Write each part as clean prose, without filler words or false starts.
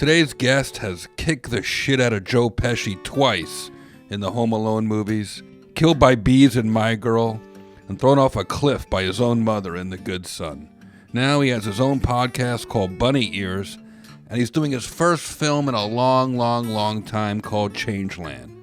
Today's guest has kicked the shit out of Joe Pesci twice in the Home Alone movies, killed by bees in My Girl, and thrown off a cliff by his own mother in The Good Son. Now he has his own podcast called Bunny Ears, and he's doing his first film in a long time called Changeland.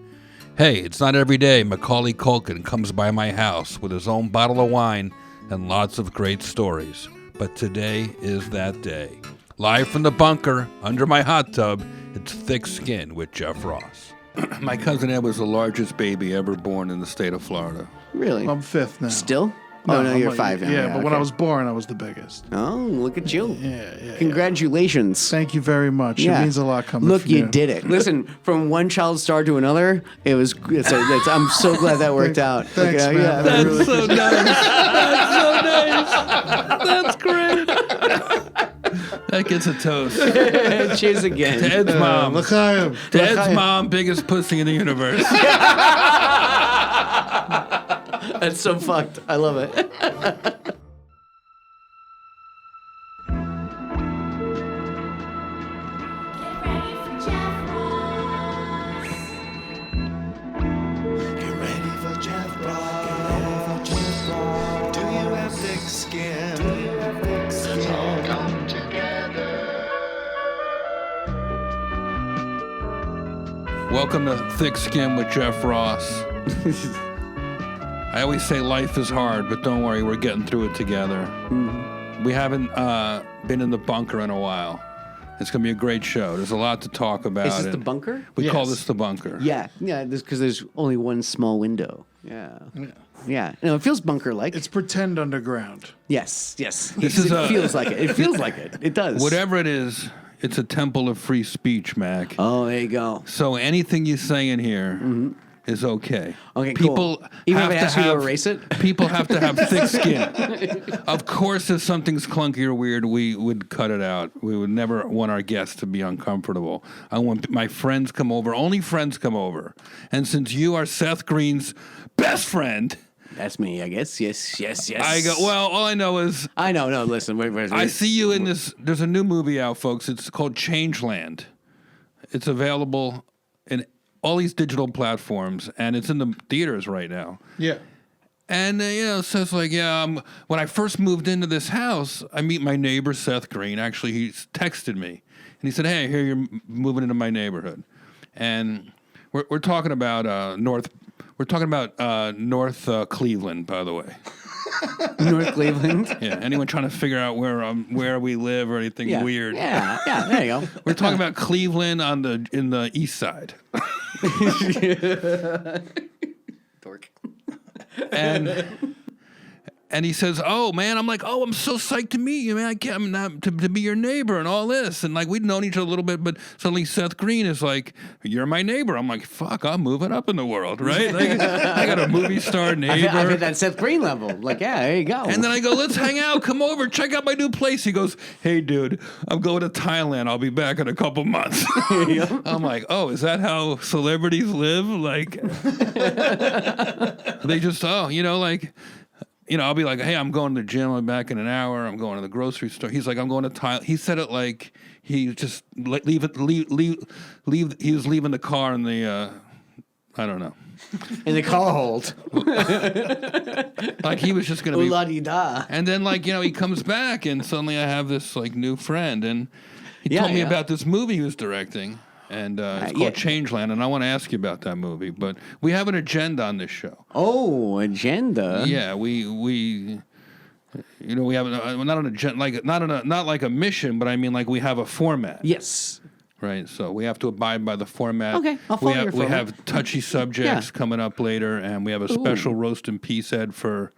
Hey, it's not every day Macaulay Culkin comes by my house with his own bottle of wine and lots of great stories. But today is that day. Live from the bunker, under my hot tub, it's Thick Skin with Jeff Ross. My cousin Ed was the largest baby ever born in the state of Florida. Really? I'm fifth now. Still? No, no, I'm you're like- five now. Yeah, but when okay. I was born, I was the biggest. Oh, look at you. Yeah. Congratulations. Thank you very much. Yeah. It means a lot coming Look, from you did it. Listen, from one child star to another, I'm so glad that worked out. Thanks, Okay, man. yeah. That's so nice. That's great. That gets a toast. Cheers again. To Ed's mom. L'chaim. To Ed's mom, biggest pussy in the universe. That's so fucked. I love it. Get ready for Jeff Ross. Do you have thick skin? Let's all come together. Welcome to Thick Skin with Jeff Ross. I always say life is hard, but don't worry, we're getting through it together. Mm-hmm. We haven't been in the bunker in a while. It's going to be a great show. There's a lot to talk about. Is this and the bunker? We call Yes. this the bunker. Yeah, because there's only one small window. Yeah. No, it feels bunker-like. It's pretend underground. Yes. This It is a- feels like it. It feels like it. It does. Whatever it is, it's a temple of free speech, Mac. Oh, there you go. So anything you say in here is okay. Okay, People cool. Even have if I ask to you to have, erase it? People have to have thick skin. Of course, if something's clunky or weird, we would cut it out. We would never want our guests to be uncomfortable. I want my friends come over. Only friends come over. And since you are Seth Green's best friend, That's me, I guess. Yes. I go, well, all I know is I know. No, listen. Wait. I see you in this. There's a new movie out, folks. It's called Changeland. It's available in all these digital platforms, and it's in the theaters right now. Yeah. And, so it's like, when I first moved into this house, I meet my neighbor, Seth Green. Actually, he texted me, and he said, hey, I hear you're moving into my neighborhood. And we're talking about North Cleveland, by the way. North Cleveland. Yeah, anyone trying to figure out where we live or anything Yeah. weird. Yeah. There you go. We're talking about Cleveland in the east side. Dork. And he says, "Oh man," I'm like, "Oh, I'm so psyched to meet you, man. I'm not to be your neighbor and all this." And like we'd known each other a little bit, but suddenly Seth Green is like, "You're my neighbor." I'm like, "Fuck, I'm moving up in the world, right? Like, I got a movie star neighbor." I'm at that Seth Green level. Like, yeah, there you go. And then I go, let's hang out. Come over. Check out my new place. He goes, hey, dude, I'm going to Thailand. I'll be back in a couple months. I'm like, oh, is that how celebrities live? Like, they just, I'll be like, hey, I'm going to the gym. I'm back in an hour. I'm going to the grocery store. He's like, I'm going to Thailand. He said it like he just leave. He was leaving the car in the, I don't know. in the car hold. Like he was just going to be. Ooh-la-dee-da. And then, he comes back, and suddenly I have this, new friend. And he told me about this movie he was directing, and it's called Changeland. And I want to ask you about that movie. But we have an agenda on this show. Oh, agenda. Yeah, we have not an agenda, not like a mission, but I mean, we have a format. Yes. Right, so we have to abide by the format. Okay, I'll follow your We format. have touchy subjects Yeah. coming up later, and we have a special roast and peace Ed for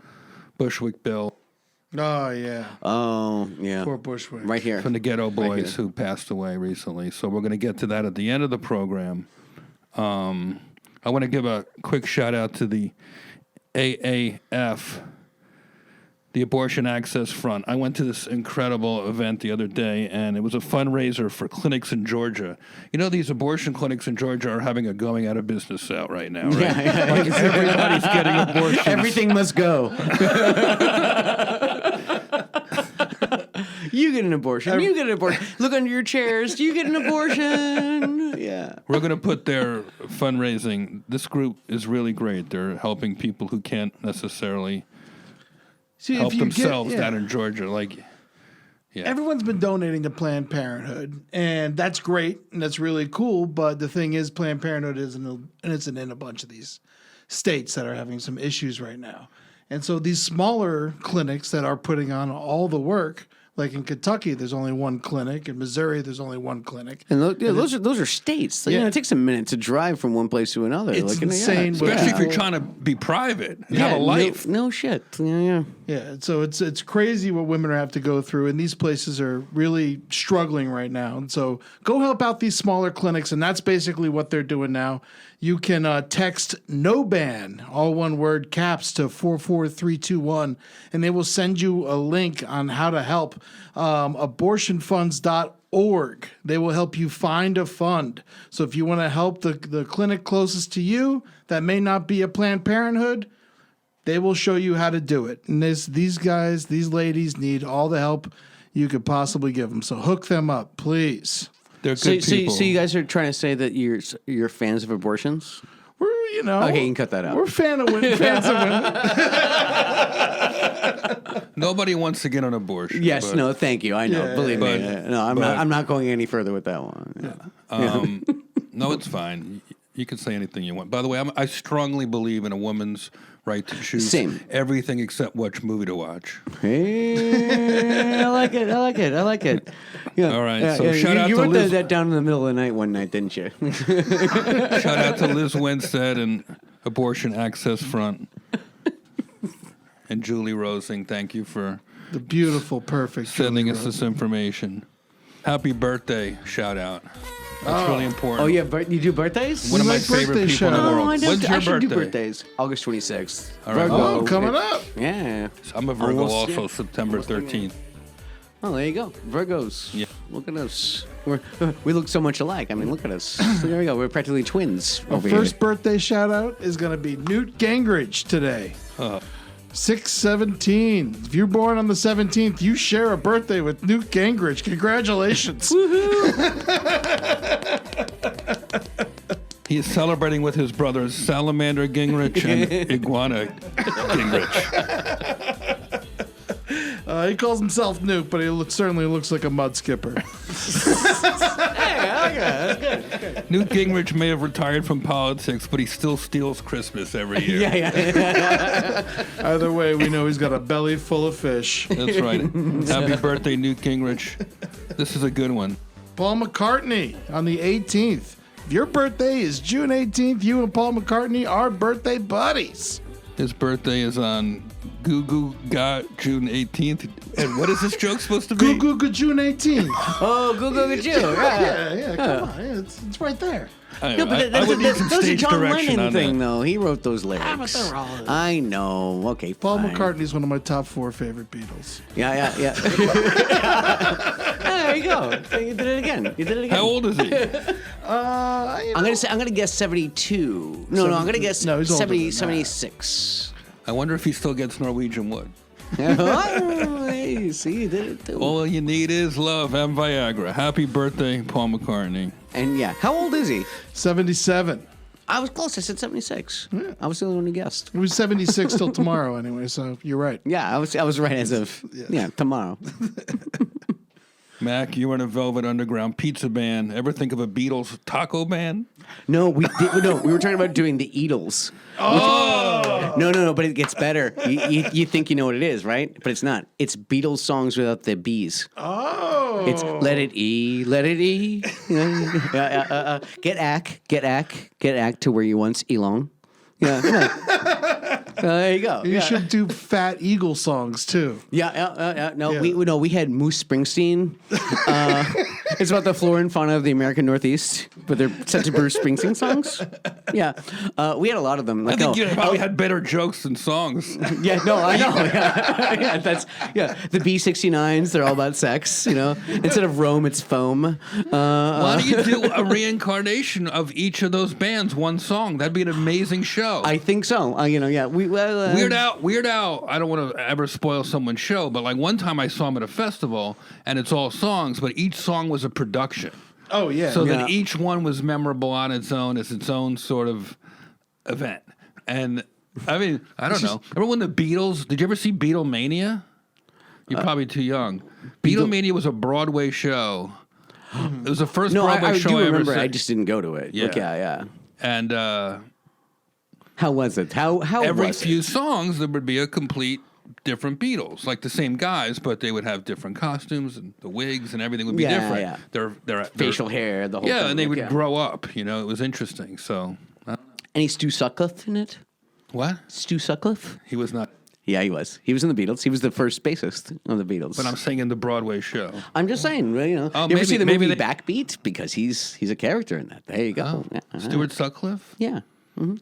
Bushwick Bill. Oh, yeah. Oh, yeah. Poor Bushwick. Right here. From the Ghetto Boys here. who passed away recently. So we're going to get to that at the end of the program. I want to give a quick shout out to the AAF, the Abortion Access Front. I went to this incredible event the other day, and it was a fundraiser for clinics in Georgia. You know, these abortion clinics in Georgia are having a going out of business sale right now, right? Yeah. Like everybody's getting abortions. Everything must go. You get an abortion. You get an abortion. Look under your chairs. You get an abortion. Yeah. We're going to put their fundraising. This group is really great. They're helping people who can't necessarily See, help if you themselves get, down in Georgia. Like, yeah. Everyone's been donating to Planned Parenthood, and that's great, and that's really cool. But the thing is, Planned Parenthood isn't in a bunch of these states that are having some issues right now. And so these smaller clinics that are putting on all the work, like in Kentucky, there's only one clinic. In Missouri, there's only one clinic. And those are states. So, Yeah. it takes a minute to drive from one place to another. It's yeah, insane. Especially if Yeah. you're trying to be private and have a life. No shit. Yeah. Yeah, so it's crazy what women have to go through, and these places are really struggling right now. And so go help out these smaller clinics, and that's basically what they're doing now. You can text "no ban," all one word, caps, to 44321, and they will send you a link on how to help. Abortionfunds.org. They will help you find a fund. So if you want to help the clinic closest to you that may not be a Planned Parenthood, they will show you how to do it. And these guys, these ladies need all the help you could possibly give them. So hook them up, please. They're good people. So you guys are trying to say that you're fans of abortions? We're, Okay, you can cut that out. We're fans of women. Nobody wants to get an abortion. Yes, but, no, thank you. I know. Yeah, Believe me. but- No, I'm but- not going any further with that one. Yeah. No, it's fine. You can say anything you want. By the way, I strongly believe in a woman's right to choose Same. everything except which movie to watch. Hey, I like it. Yeah. All right, Yeah, so yeah, shout out you to wrote Liz. that down in the middle of the night one night, didn't you? Shout out to Liz Winstead and Abortion Access Front. And Julie Rosing, thank you for The beautiful, perfect. sending Julie us Rose. this information. Happy birthday, shout out. That's really important. Oh, yeah. You do birthdays? One of my like favorite birthday people in the shout-outs. world. I When's your should do birthday? birthdays. August 26th. All right. Virgo. Oh, coming up. Yeah. I'm a Virgo Almost, also, yeah. September 13th. Oh, there you go. Virgos. Yeah. Look at us. We look so much alike. I mean, look at us. So there we go. We're practically twins Our over first here. birthday shout out is going to be Newt Gingrich today. 6/17. If you're born on the 17th, you share a birthday with Newt Gingrich. Congratulations. He is celebrating with his brothers Salamander Gingrich and Iguana Gingrich. He calls himself Newt, but he certainly looks like a mud skipper. Newt Gingrich may have retired from politics, but he still steals Christmas every year. Yeah. Either way, we know he's got a belly full of fish. That's right. Happy birthday, Newt Gingrich. This is a good one. Paul McCartney on the 18th. If your birthday is June 18th, you and Paul McCartney are birthday buddies. His birthday is on Goo Goo Ga June 18th. And what is this joke supposed to be? Goo Goo June 18th. Oh, go get you. Yeah, come on. Yeah, it's right there. I, No, but I would need some that was a stage John direction Lennon on thing, that. though. He wrote those lyrics. but they're all- I know. Okay, Paul fine. McCartney is one of my top 4 favorite Beatles. Yeah. There you go. You did it again. How old is he? I'm gonna guess 72. No, I'm gonna guess No, he's older 70, than that. 76. I wonder if he still gets Norwegian wood. Oh, hey, see, you did it too. All you need is love and Viagra. Happy birthday, Paul McCartney. And yeah, how old is he? 77. I was close. I said 76. I was the only one who guessed. It was 76 till tomorrow anyway, so you're right. Yeah, I was right as of tomorrow. Mac, you were in a Velvet Underground pizza band. Ever think of a Beatles taco band? No, we were talking about doing the Eatles. Oh! No, but it gets better. You think you know what it is, right? But it's not. It's Beatles songs without the B's. Oh. It's let it E. Get ack to where you once belong. Yeah. There you go. You should do Fat Eagle songs too. Yeah. No, Yeah. we had Moose Springsteen. It's about the flora and fauna of the American Northeast, but they're set to Bruce Springsteen songs. Yeah, we had a lot of them. I Like, think you probably had better jokes than songs. yeah, no, I know. Yeah, the B-69s. They're all about sex. Instead of Rome, it's foam. Why don't you do a reincarnation of each of those bands, one song? That'd be an amazing show. I think so. Yeah. Weird Al. I don't want to ever spoil someone's show, but like one time I saw him at a festival, and it's all songs, but each song was a production. Oh yeah. So Yeah. that each one was memorable on its own as its own sort of event. And I mean, I don't know. Remember when the Beatles? Did you ever see Beatlemania? You're probably too young. Beatlemania was a Broadway show. It was the first No, Broadway I show do I ever remember. saw. I just didn't go to it. Yeah. Yeah. And How was it? How every was few it? songs there would be a complete different Beatles, like the same guys, but they would have different costumes and the wigs and everything would be Yeah, different. yeah. Their Facial hair, the whole thing. yeah, and they would yeah. grow up. It was interesting. So Any Stu Sutcliffe in it? what? Stu Sutcliffe? He was not. Yeah, he was. He was in the Beatles. He was the first bassist of the Beatles. But I'm saying in the Broadway show. I'm just saying, you know. Oh, you ever see the maybe movie they- Backbeat? Because he's a character in that. There you go. Yeah. Stuart Sutcliffe? Yeah.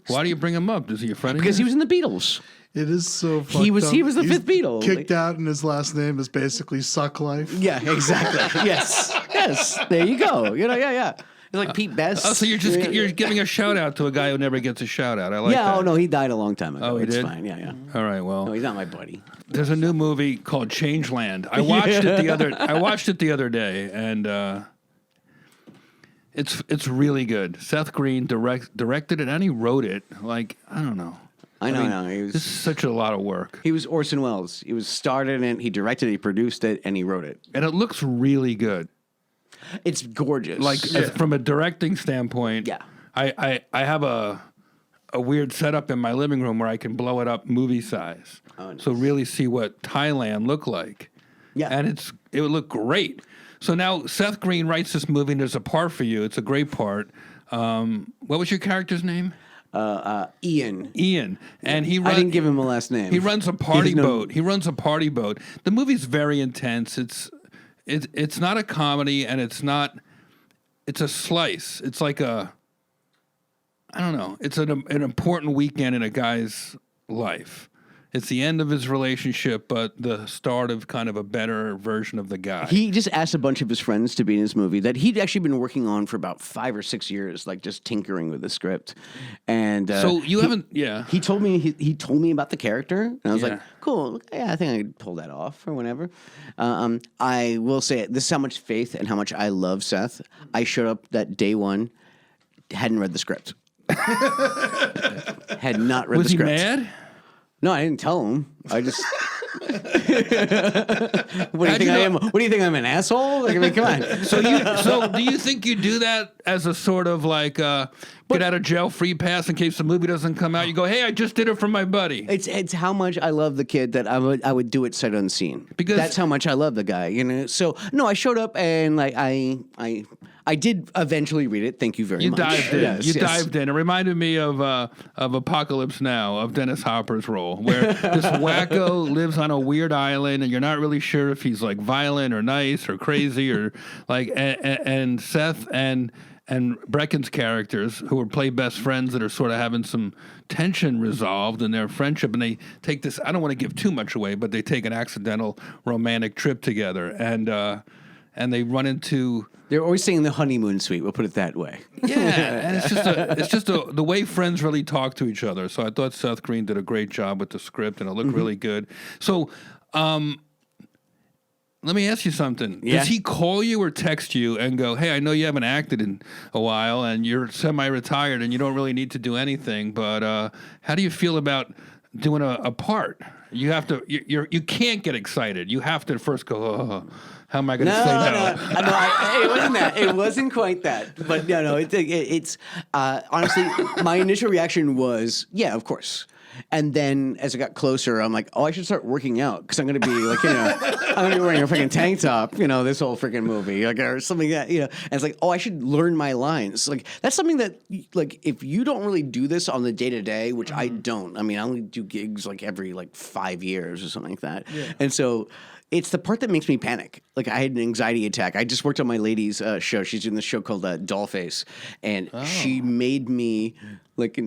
Why do you bring him up? Is he a friend of Because he yours? was in the Beatles. It is so fucked He was up. the He's fifth Beatle. Kicked out, and his last name is basically Suck Life. Yeah, exactly. Yes. There you go. Yeah. It's like Pete Best. Oh, so you're giving a shout out to a guy who never gets a shout out. I like Yeah, that. oh no, he died a long time ago. Oh, he it's did? fine. Yeah. All right, well. No, he's not my buddy. There's a new movie called Changeland. I watched it the other day, and it's really good. Seth Green directed it, and he wrote it. Like, I don't know. I know. This is such a lot of work, He was Orson Welles. He was started in it. He directed it. He produced it, and he wrote it. and it looks really good. It's gorgeous. Like from a directing standpoint, Yeah. I have a weird setup in my living room where I can blow it up movie size, so really see what Thailand looked like. Yeah. and it would look great. So now Seth Green writes this movie, and there's a part for you. It's a great part. What was your character's name? Ian. Ian, and he. I didn't give him a last name. He runs a party He has no- boat. He runs a party boat. The movie's very intense. It's not a comedy, and it's a slice. It's like I don't know. It's an important weekend in a guy's life. It's the end of his relationship, but the start of kind of a better version of the guy. He just asked a bunch of his friends to be in his movie that he'd actually been working on for about 5 or 6 years, like just tinkering with the script. And So you haven't, yeah. He told me he told me about the character, and I was Yeah. like, "Cool, yeah, I think I could pull that off or whatever." I will say this is how much faith and how much I love Seth. I showed up that day one, hadn't read the script, had not read Was the he script. mad? No, I didn't tell him. I just. What do you How'd think you I know- am? What do you think I'm an asshole? Like, I mean, come on. So do you think you do that as a sort of like get out of jail free pass in case the movie doesn't come out? You go, hey, I just did it for my buddy. It's how much I love the kid that I would do it sight unseen. Because- that's how much I love the guy, you know. So no, I showed up and like I did eventually read it. Thank you very You much. dived in. Yes, you yes. dived in. It reminded me of Apocalypse Now, of Dennis Hopper's role, where this wacko lives on a weird island, and you're not really sure if he's like violent or nice or crazy or like. And Seth and Brecken's characters, who are play best friends that are sort of having some tension resolved in their friendship, and they take this. I don't want to give too much away, but they take an accidental romantic trip together, and they run into. They're always saying the honeymoon suite. We'll put it that way. Yeah, and it's just the way friends really talk to each other. So I thought Seth Green did a great job with the script, and it looked really good. So, let me ask you something. Yeah. Does he call you or text you and go, "Hey, I know you haven't acted in a while, and you're semi-retired, and you don't really need to do anything, but how do you feel about doing a part?" You have to. You can't get excited. You have to first go, "Oh, how am I going to say no?" It wasn't that. It wasn't quite that. But no. It's honestly, my initial reaction was, yeah, of course. And then as it got closer, I'm like, oh, I should start working out because I'm going to be like, I'm going to be wearing a freaking tank top, this whole freaking movie, like, or something that, And it's like, oh, I should learn my lines. Like, that's something that, like, if you don't really do this on the day to day, which I don't. I mean, I only do gigs like every 5 years or something like that. Yeah. And so It's the part that makes me panic. Like I had an anxiety attack. I just worked on my lady's show. She's doing this show called Dollface, and she made me like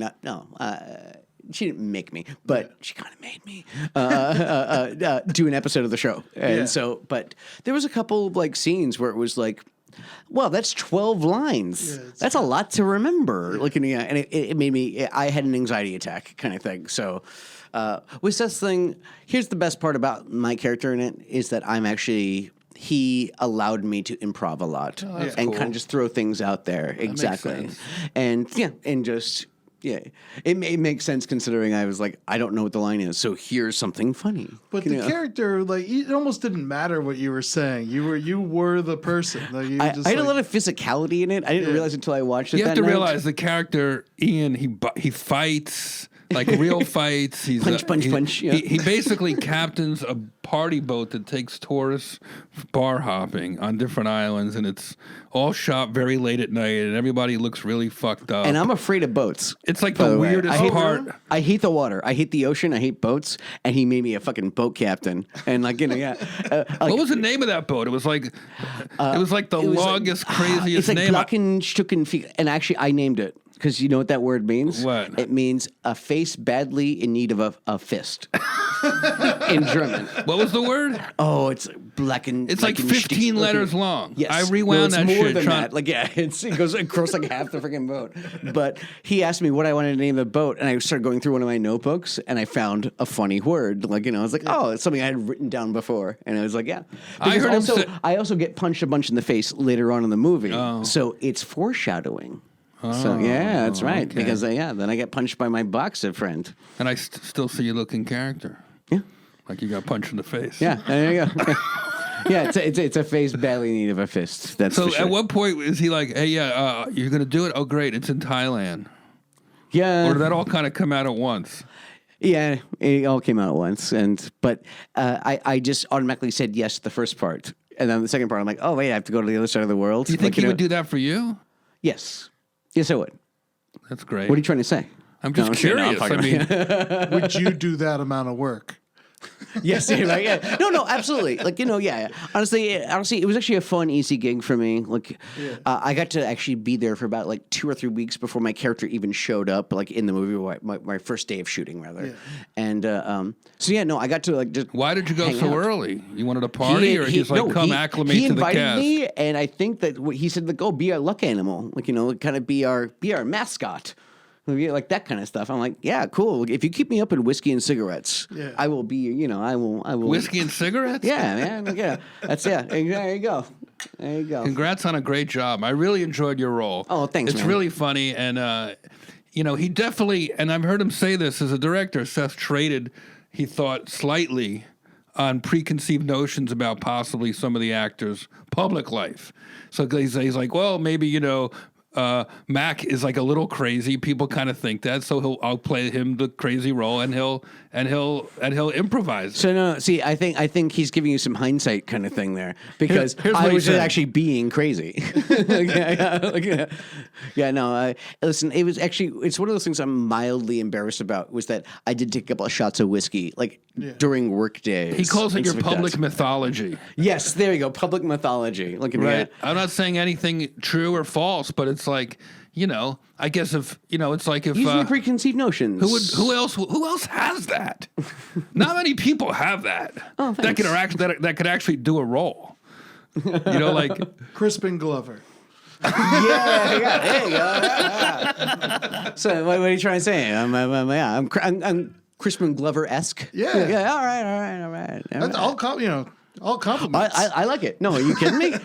she didn't make me, but she kind of made me do an episode of the show. And but there was a couple of like scenes where it was like, well, that's 12 lines. Yeah, that's a lot to remember. Like, and it made me. I had an anxiety attack kind of thing. So. With Seth's thing, here's the best part about my character in it is that he allowed me to improv a lot and kind of just throw things out there. Exactly. And it makes sense considering I was like, I don't know what the line is, so here's something funny. But the character, like, it almost didn't matter what you were saying. You were the person. Like, I had a lot of physicality in it. I didn't realize until I watched it. You have to realize the character Ian, he fights. Like real fights. He's punch. Yeah. He basically captains a party boat that takes tourists bar hopping on different islands, and it's all shot very late at night, and everybody looks really fucked up. And I'm afraid of boats. It's like the weirdest part. I hate the water. I hate the ocean. I hate boats. And he made me a fucking boat captain. And like, what was the name of that boat? It was like the longest, craziest it's like name. And actually, I named it. Because you know what that word means? What? It means a face badly in need of a fist. In German. What was the word? Oh, it's black and... It's like 15 letters long. Yes. I rewound that shit. More than that. Like, it goes across like half the freaking boat. But he asked me what I wanted to name the boat, and I started going through one of my notebooks, and I found a funny word. Like, I was like, oh, it's something I had written down before. And I was like, yeah. I heard him say... I also get punched a bunch in the face later on in the movie. Oh. So it's foreshadowing. So, yeah, that's right. Okay. Because, then I get punched by my boxer friend. And I still see you look in character. Yeah. Like you got punched in the face. Yeah, there you go. Yeah, it's a face badly in need of a fist. That's so. For sure. At what point is he like, hey, you're going to do it? Oh, great. It's in Thailand. Yeah. Or did that all kind of come out at once? Yeah, it all came out at once. But I just automatically said yes to the first part. And then the second part, I'm like, oh, wait, I have to go to the other side of the world. Do you think he would do that for you? Yes. Yes, I would. That's great. What are you trying to say? I'm just curious. Would you do that amount of work? Yes, right. Yeah. No, absolutely. Like, honestly, it was actually a fun, easy gig for me. Like, I got to actually be there for about like 2 or 3 weeks before my character even showed up, like in the movie, my first day of shooting, rather. Yeah. And I got to like just. Why did you go so early? You wanted a party, he's like, come acclimate to the cast? He invited me, and I think that he said, like, be our luck animal, like kind of be our mascot. Like that kind of stuff. I'm like, yeah, cool. If you keep me up in whiskey and cigarettes, I will be, I will. Whiskey and cigarettes? Yeah, man. Yeah. There you go. There you go. Congrats on a great job. I really enjoyed your role. Oh, thanks, It's man. really funny. And, he definitely, and I've heard him say this as a director, Seth traded, he thought, slightly on preconceived notions about possibly some of the actors' public life. So he's like, well, maybe, Mac is like a little crazy. People kind of think that, so I'll play him the crazy role, and he'll improvise. So no, see, I think he's giving you some hindsight kind of thing there, because I was actually being crazy. Listen, it's one of those things I'm mildly embarrassed about, was that I did take a couple of shots of whiskey during work days. He calls it your public mythology. Yes, there you go, public mythology. Right. I'm not saying anything true or false, but it's like, I guess if it's like if using preconceived notions. Who else has that? Not many people have that. Oh, that could actually do a role. Like Crispin Glover. Yeah, there you go. Yeah. So what are you trying to say? I'm Crispin Glover-esque. Yeah. All right. That's all all compliments. I like it. No, are you kidding me?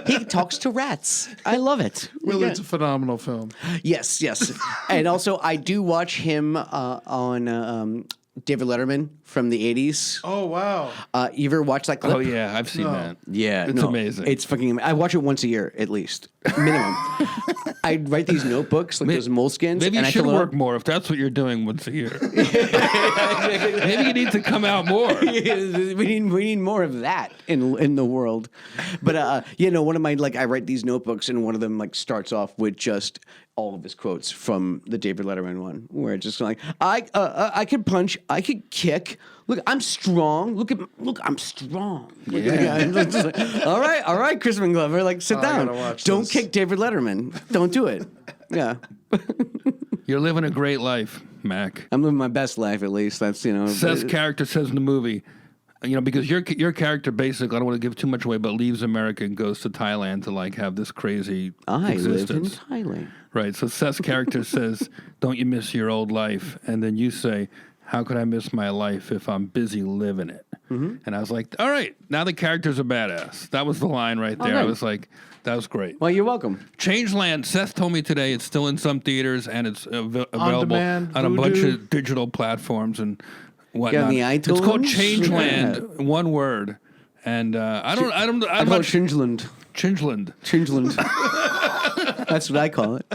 He talks to rats. I love it. Well, it's a phenomenal film. Yes. And also, I do watch him on David Letterman from the 80s. Oh, wow. You ever watch that clip? Oh, yeah, I've seen that. Yeah. It's amazing. It's fucking amazing. I watch it once a year, at least. Minimum. I write these notebooks, like those moleskins. Maybe you should work more if that's what you're doing once a year. Maybe you need to come out more. We need more of that in the world. But, one of my, I write these notebooks, and one of them, starts off with just all of his quotes from the David Letterman one, where it's just like, I can punch, I can kick, Look, I'm strong. Look, I'm strong. It's just like, all right, Crispin Glover, like sit I down. gotta watch Don't this. kick David Letterman. Don't do it. Yeah, You're living a great life, Mac. I'm living my best life at least. That's Seth's character says in the movie, because your character basically, I don't want to give too much away, but leaves America and goes to Thailand to like have this crazy I existence. live in Thailand. Right. So Seth's character says, "Don't you miss your old life?" And then you say, "How could I miss my life if I'm busy living it?" Mm-hmm. And I was like, "All right, now the character's a badass." That was the line right there. Okay. I was like, "That was great." Well, you're welcome. Changeland. Seth told me today it's still in some theaters and it's available demand, on a bunch Vudu. of digital platforms and whatnot. on the It's called iTunes? Changeland, one word. And I'm I call it not Chingeland. Changeland. Chingeland. That's what I call it.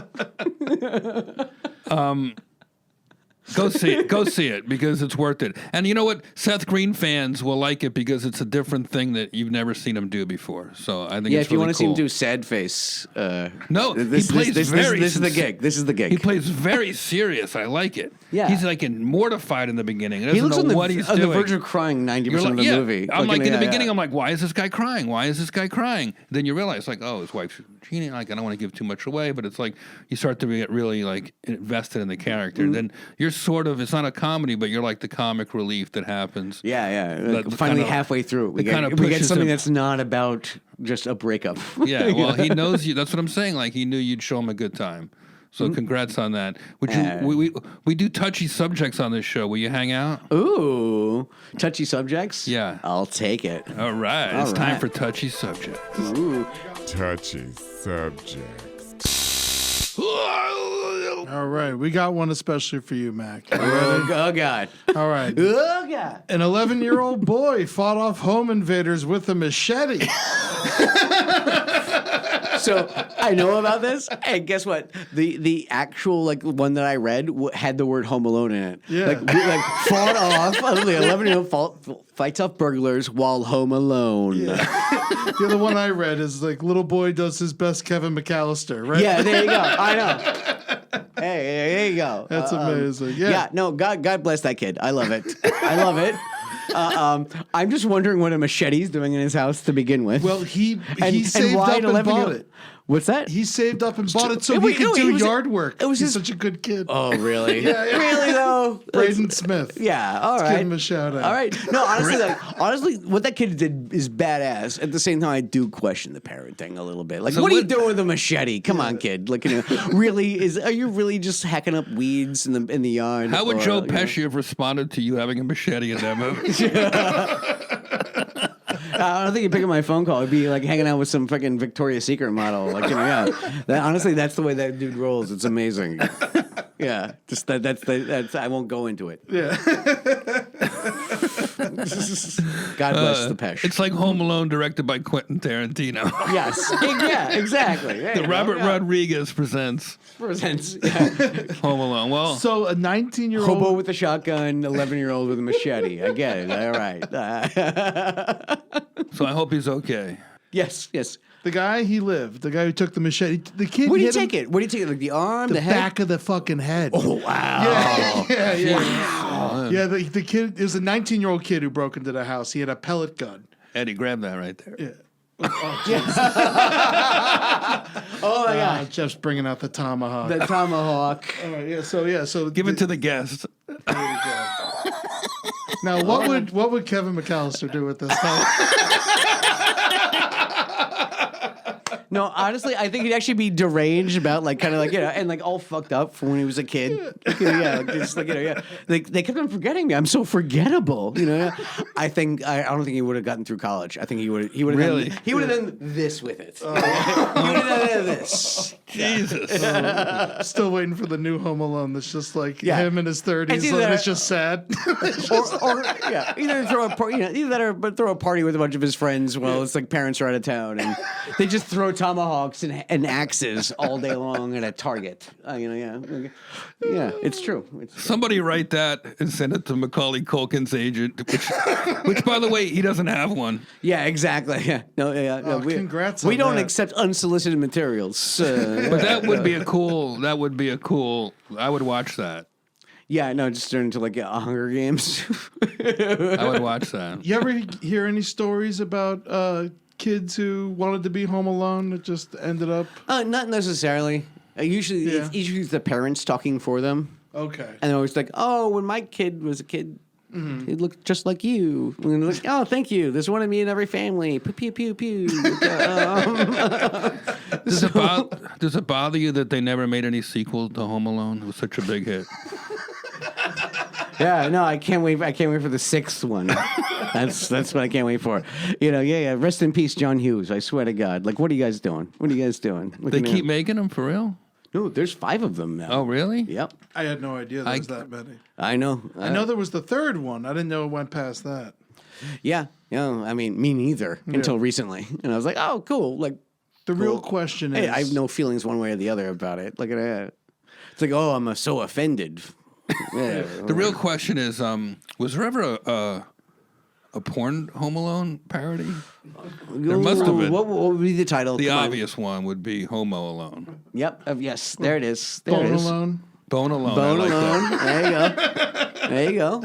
Go see it because it's worth it. And you know what? Seth Green fans will like it because it's a different thing that you've never seen him do before. So I think Yeah, it's if you really want to see him cool. do sad face. No, this, he plays this, very. This is the gig. This is the gig. He plays very serious. I like it. Yeah. He's like mortified in the beginning. He He doesn't looks know on the, what he's on doing. the verge of crying 90% You're of the movie. I'm like in the beginning, yeah. I'm like, why is this guy crying? Why is this guy crying? Then you realize, like, oh, his wife's cheating. Like, I don't want to give too much away, but it's like you start to get really like invested in the character. Mm-hmm. And then you're sort of, it's not a comedy, but you're like the comic relief that happens. Yeah. Like, That finally, kinda- halfway through, we it kinda get pushes something him. that's not about just a breakup. Yeah, well, he knows you. That's what I'm saying. Like, he knew you'd show him a good time. So congrats on that. Would you? We do touchy subjects on this show. Will you hang out? Ooh, touchy subjects? Yeah. I'll take it. All right. All It's time right. for touchy subjects. Ooh. Touchy subjects. All right, we got one especially for you, Mac. You ready? Oh, God. All right. Oh, God. An 11-year-old boy fought off home invaders with a machete. So I know about this, and guess what? The actual like one that I read had the word Home Alone in it. Yeah. like fought off. The 11-year-old fights off burglars while home alone. The other one I read is like little boy does his best Kevin McAllister, right? Yeah, there you go. I know. Hey, there you go. That's amazing. Yeah. Yeah, no, God bless that kid. I love it. I love it. I'm just wondering what a machete's doing in his house to begin with. Well, he and saved why up an and 11-year-old bought it. What's that? He saved up and bought it so Wait, he no, could he do was- yard work. it was He's his- such a good kid. Oh, really? Yeah. Really though? Braden Smith. Yeah, all Let's right. give him a shout out. All right. No, honestly, what that kid did is badass. At the same time, I do question the parenting a little bit. Like, So what are you what- doing with a machete? Come on, kid. Like, are you really just hacking up weeds in the yard? How would Or, Joe you know? Pesci have responded to you having a machete in that movie? I don't think he'd pick up my phone call. He'd be like hanging out with some fucking Victoria's Secret model. Like, yeah. Honestly, that's the way that dude rolls. It's amazing. Yeah, just that's. I won't go into it. Yeah. God bless the Pesh. It's like Home Alone, directed by Quentin Tarantino. Yes. Yeah. Exactly. There you The go. Robert Yeah. Rodriguez presents Presents. Yeah. Home Alone. Well, So a 19-year-old Hobo with a shotgun, 11-year-old with a machete. I get it. All right. so I hope he's okay. Yes. the guy he lived, the guy who took the machete, the kid Where do you hit him take it? Where do you take it? Like the arm, the head? back of the fucking head. Oh wow. Yeah. Yeah, the kid, it was a 19-year-old kid who broke into the house. He had a pellet gun. Eddie, grab that right there. Yeah. Oh my god. Jeff's bringing out the tomahawk. The tomahawk. All right, so Give it to the guest. Now, what would Kevin McAllister do with this? No, honestly, I think he'd actually be deranged about like kind of like and like all fucked up from when he was a kid. Like, just like Like they kept on forgetting me. I'm so forgettable. I don't think he would have gotten through college. I think he would have Really? he would have done this with it. He would have done this. Jesus. Still waiting for the new Home Alone. That's just like Yeah. him in his 30s. It's either- And it's just sad. Or either throw a party, either that or but throw a party with a bunch of his friends while it's like parents are out of town and they just throw tomahawks and axes all day long at a Target. Yeah, it's true. Somebody write that and send it to Macaulay Culkin's agent, which by the way, he doesn't have one. Yeah, exactly. Yeah, no. congrats We on don't that. accept unsolicited materials. But that would be a cool. I would watch that. Yeah, no, just turned into like a Hunger Games. I would watch that. You ever hear any stories about kids who wanted to be home alone that just ended up? Not necessarily. Usually, Yeah. usually it's the parents talking for them. Okay. And they're always like, oh, when my kid was a kid, he looked just like you. And they're like, oh, thank you. There's one of me in every family. Pew, pew, pew, pew. Does it bother you that they never made any sequel to Home Alone? It was such a big hit. Yeah, no, I can't wait. I can't wait for the 6th one. That's what I can't wait for. Yeah. Rest in peace, John Hughes. I swear to God. Like, what are you guys doing? What are you guys doing? They keep making them for real? No, there's 5 of them now. Oh, really? Yep. I had no idea there was that many. I know. I know there was the 3rd one. I didn't know it went past that. Yeah. I mean, me neither until recently. And I was like, oh, cool. Like, The real question is... hey, I have no feelings one way or the other about it. Look at that. It's like, oh, I'm so offended. Yeah. The real question is, was there ever a porn Home Alone parody? There must have been. What would be the title? The Come on. obvious one would be Homo Alone. Yep. Yes. There it is. There Bone it is. Alone, Bone Alone. Bone I like Alone. That. There you go.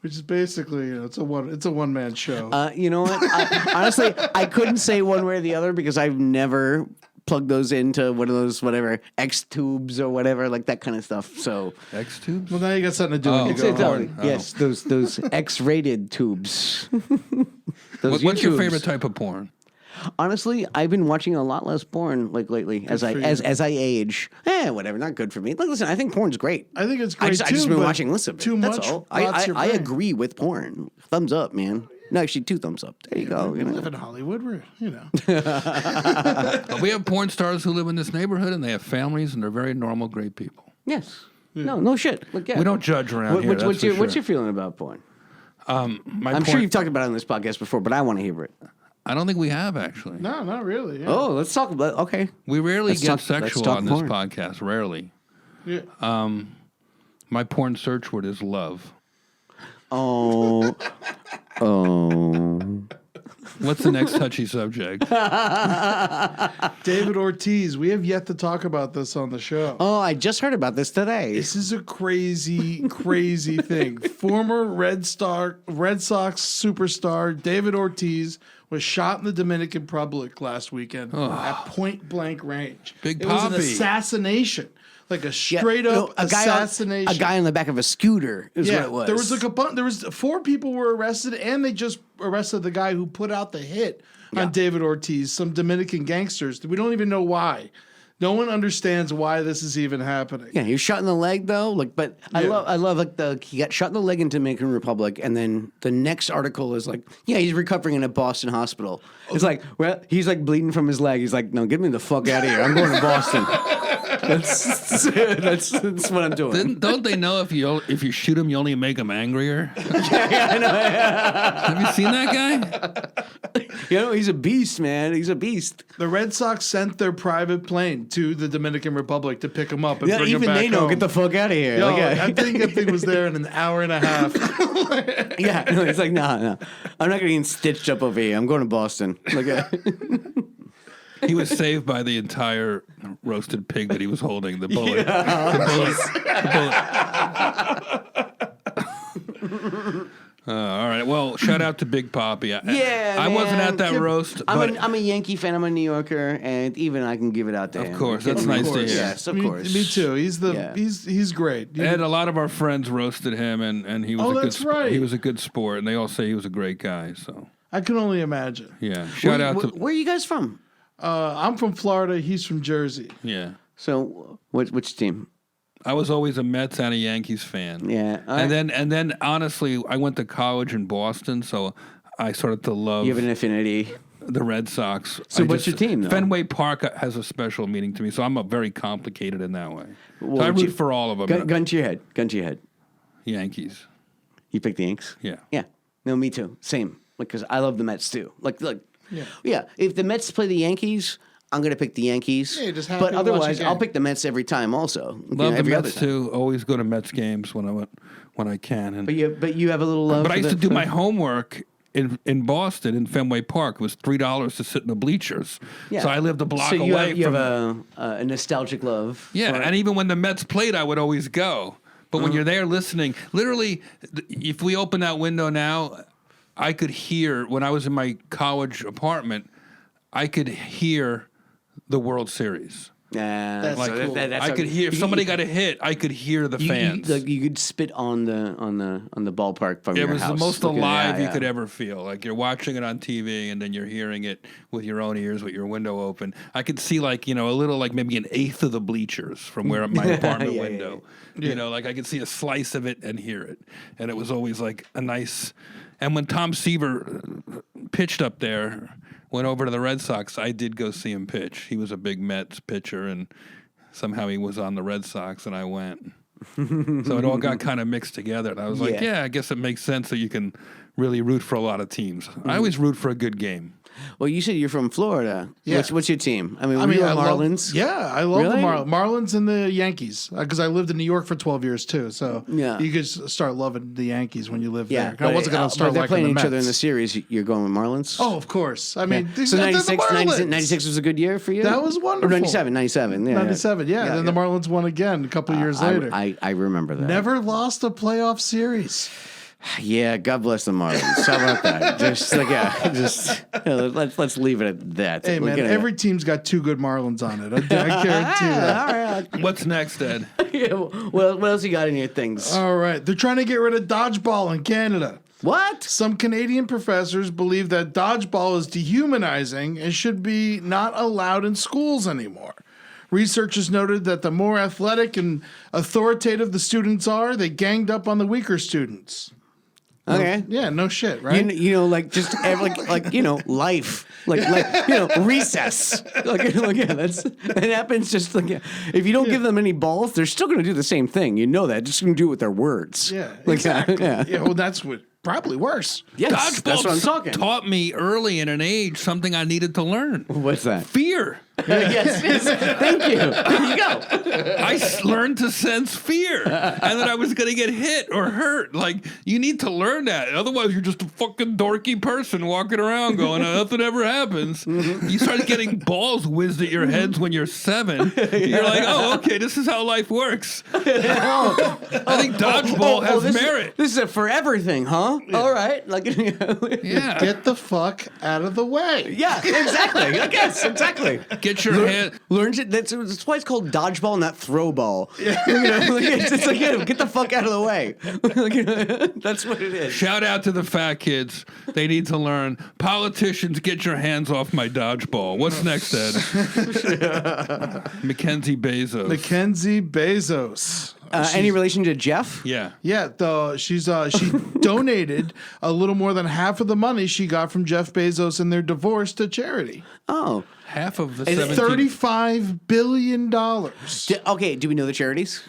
which is basically, it's a one-man show. You know what? Honestly, I couldn't say one way or the other because I've never plugged those into one of those whatever X tubes or whatever, like that kind of stuff. So X tubes? well, now you got something to do when you go exactly. home. Yes, those X-rated tubes. Those What's your YouTubes. favorite type of porn? Honestly, I've been watching a lot less porn like lately as I for you. as I age. Whatever, not good for me. Like, listen, I think porn's great. I think it's great I just been but watching less of it. Too That's much all. rots your I brain. agree with porn. Thumbs up, man. No, actually, 2 thumbs up. There you go. We live in Hollywood. We're, We have porn stars who live in this neighborhood and they have families and they're very normal, great people. Yes. No shit. Look, yeah. We don't judge around here. What's your feeling about porn? I'm sure you've talked about it on this podcast before, but I want to hear it. I don't think we have actually. no, not really. Yeah. Oh, let's talk about. Okay. We rarely Let's get talk sexual porn. on this podcast. Rarely. Yeah. My porn search word is love. Oh. What's the next touchy subject? David Ortiz. We have yet to talk about this on the show. Oh, I just heard about this today. This is a crazy, crazy thing. Former Red Sox superstar David Ortiz was shot in the Dominican Republic last weekend at point blank range. Big It was an Poppy. assassination, like a Yeah, straight up assassination. A guy on the back of a scooter is what it was. There was like there was 4 people were arrested, and they just arrested the guy who put out the hit on David Ortiz, some Dominican gangsters. We don't even know why. No one understands why this is even happening. Yeah, he was shot in the leg though. Like, but I love like he got shot in the leg in Dominican Republic, and then the next article is like, yeah, he's recovering in a Boston hospital. It's like, well, he's like bleeding from his leg. He's like, no, get me the fuck out of here. I'm going to Boston. That's what I'm doing. Don't they know if you shoot him, you only make him angrier? I know. Have you seen that guy? He's a beast, man. He's a beast. The Red Sox sent their private plane to the Dominican Republic to pick him up and Yeah, bring him even back they know. home. Get the fuck out of here. Yo, Like, yeah. I think that thing was there in an hour and a half. Yeah, no, it's like, no. I'm not getting stitched up over here. I'm going to Boston. Like, He was saved by the entire roasted pig that he was holding. The bullet. The bullet. All right. Well, shout out to Big Poppy. I wasn't man. at that roast, but I'm a Yankee fan. I'm a New Yorker, and even I can give it out to him. of course, that's nice to hear. Yes, of course. Me too. He's great. And a lot of our friends roasted him, and he was Oh, a good. that's right. He was a good sport, and they all say he was a great guy. So I can only imagine. yeah, shout out to Where are you guys from? I'm from Florida. He's from Jersey. yeah. So, which team? I was always a Mets and a Yankees fan. Yeah, all and right. then honestly, I went to college in Boston, so I started to love You have an affinity. the Red Sox. So what's your team, though? Fenway Park has a special meaning to me, so I'm very complicated in that way. Well, so I would root you- for all of them. Gun to your head. Gun to your head. Yankees. You pick the Yanks. Yeah. Yeah. No, me too. Same. Because I love the Mets too. Look. Yeah. If the Mets play the Yankees, I'm gonna pick the Yankees. Yeah, just happy but to watch a otherwise, game. I'll pick the Mets every time. Also, Love the every Mets other time. too. Always go to Mets games when I can. And, But you have a little love. but I for used the- to do for- my homework in Boston in Fenway Park. It was $3 to sit in the bleachers. Yeah. So I lived a block So you away have, you from. have a nostalgic love. Yeah, for it. and even when the Mets played, I would always go. But when you're there listening, literally, if we open that window now, I could hear, when I was in my college apartment, I could hear the World Series. Yeah, That's Like cool. I could hear if somebody got a hit, I could hear the fans. You could spit on the ballpark from It your was house. the most Looking- alive yeah, you could ever feel. Like you're watching it on TV and then you're hearing it with your own ears with your window open. I could see like, a little like maybe an eighth of the bleachers from where my apartment Yeah, window. Like I could see a slice of it and hear it. And it was always like a nice. And when Tom Seaver pitched up there, went over to the Red Sox, I did go see him pitch. He was a big Mets pitcher and somehow he was on the Red Sox and I went. So it all got kind of mixed together. And I was like, Yeah. I guess it makes sense that you can really root for a lot of teams. I always root for a good game. Well, you said you're from Florida. Yeah. What's your team? I mean, were you I Marlins? I love Really? the Marlins and the Yankees because I lived in New York for 12 years too. So Yeah. you could start loving the Yankees when you live Yeah, there. I wasn't going to start but they're liking playing the each Mets. other in the series. You're going with Marlins. Oh, of course. I mean, so they're the 96, Marlins. 96 was a good year for you. That was wonderful. Or 97. Yeah, 97, yeah. And then the Marlins won again a couple years later. I remember that. Never lost a playoff series. Yeah, God bless the Marlins. How about that? Let's leave it at that. Hey, man, every team's got two good Marlins on it. I guarantee that. All right. What's next, Ed? Yeah, well, what else you got in your things? All right. They're trying to get rid of dodgeball in Canada. What? Some Canadian professors believe that dodgeball is dehumanizing and should be not allowed in schools anymore. Researchers noted that the more athletic and authoritative the students are, they ganged up on the weaker students. Okay. Yeah, no shit, right? Life, recess. That happens. Just like if you don't give them any balls, they're still going to do the same thing. You know that. Just going to do it with their words. Yeah, Like, exactly. yeah. Well, that's what probably worse. Yes, Dodgeball that's what I'm talking. taught me early in an age something I needed to learn. What's that? Fear. yes. Thank you. There you go. I learned to sense fear and that I was going to get hit or hurt. Like, you need to learn that. Otherwise, you're just a fucking dorky person walking around going, nothing ever happens. You start getting balls whizzed at your heads when you're 7. You're like, oh, okay, this is how life works. I think dodgeball has merit. This is a forever thing, huh? All right. Yeah. Get the fuck out of the way. Yeah, exactly. Yes, exactly. Get your hand. Learn to, that's why it's called dodgeball, not throw ball. It's like, get the fuck out of the way. That's what it is. Shout out to the fat kids. They need to learn. Politicians, get your hands off my dodgeball. What's next, Ed? Mackenzie Bezos. Mackenzie Bezos. Any relation to Jeff? Yeah. Yeah, she donated a little more than half of the money she got from Jeff Bezos in their divorce to charity. Oh. Half of the Is it 17. $35 billion. Okay, do we know the charities?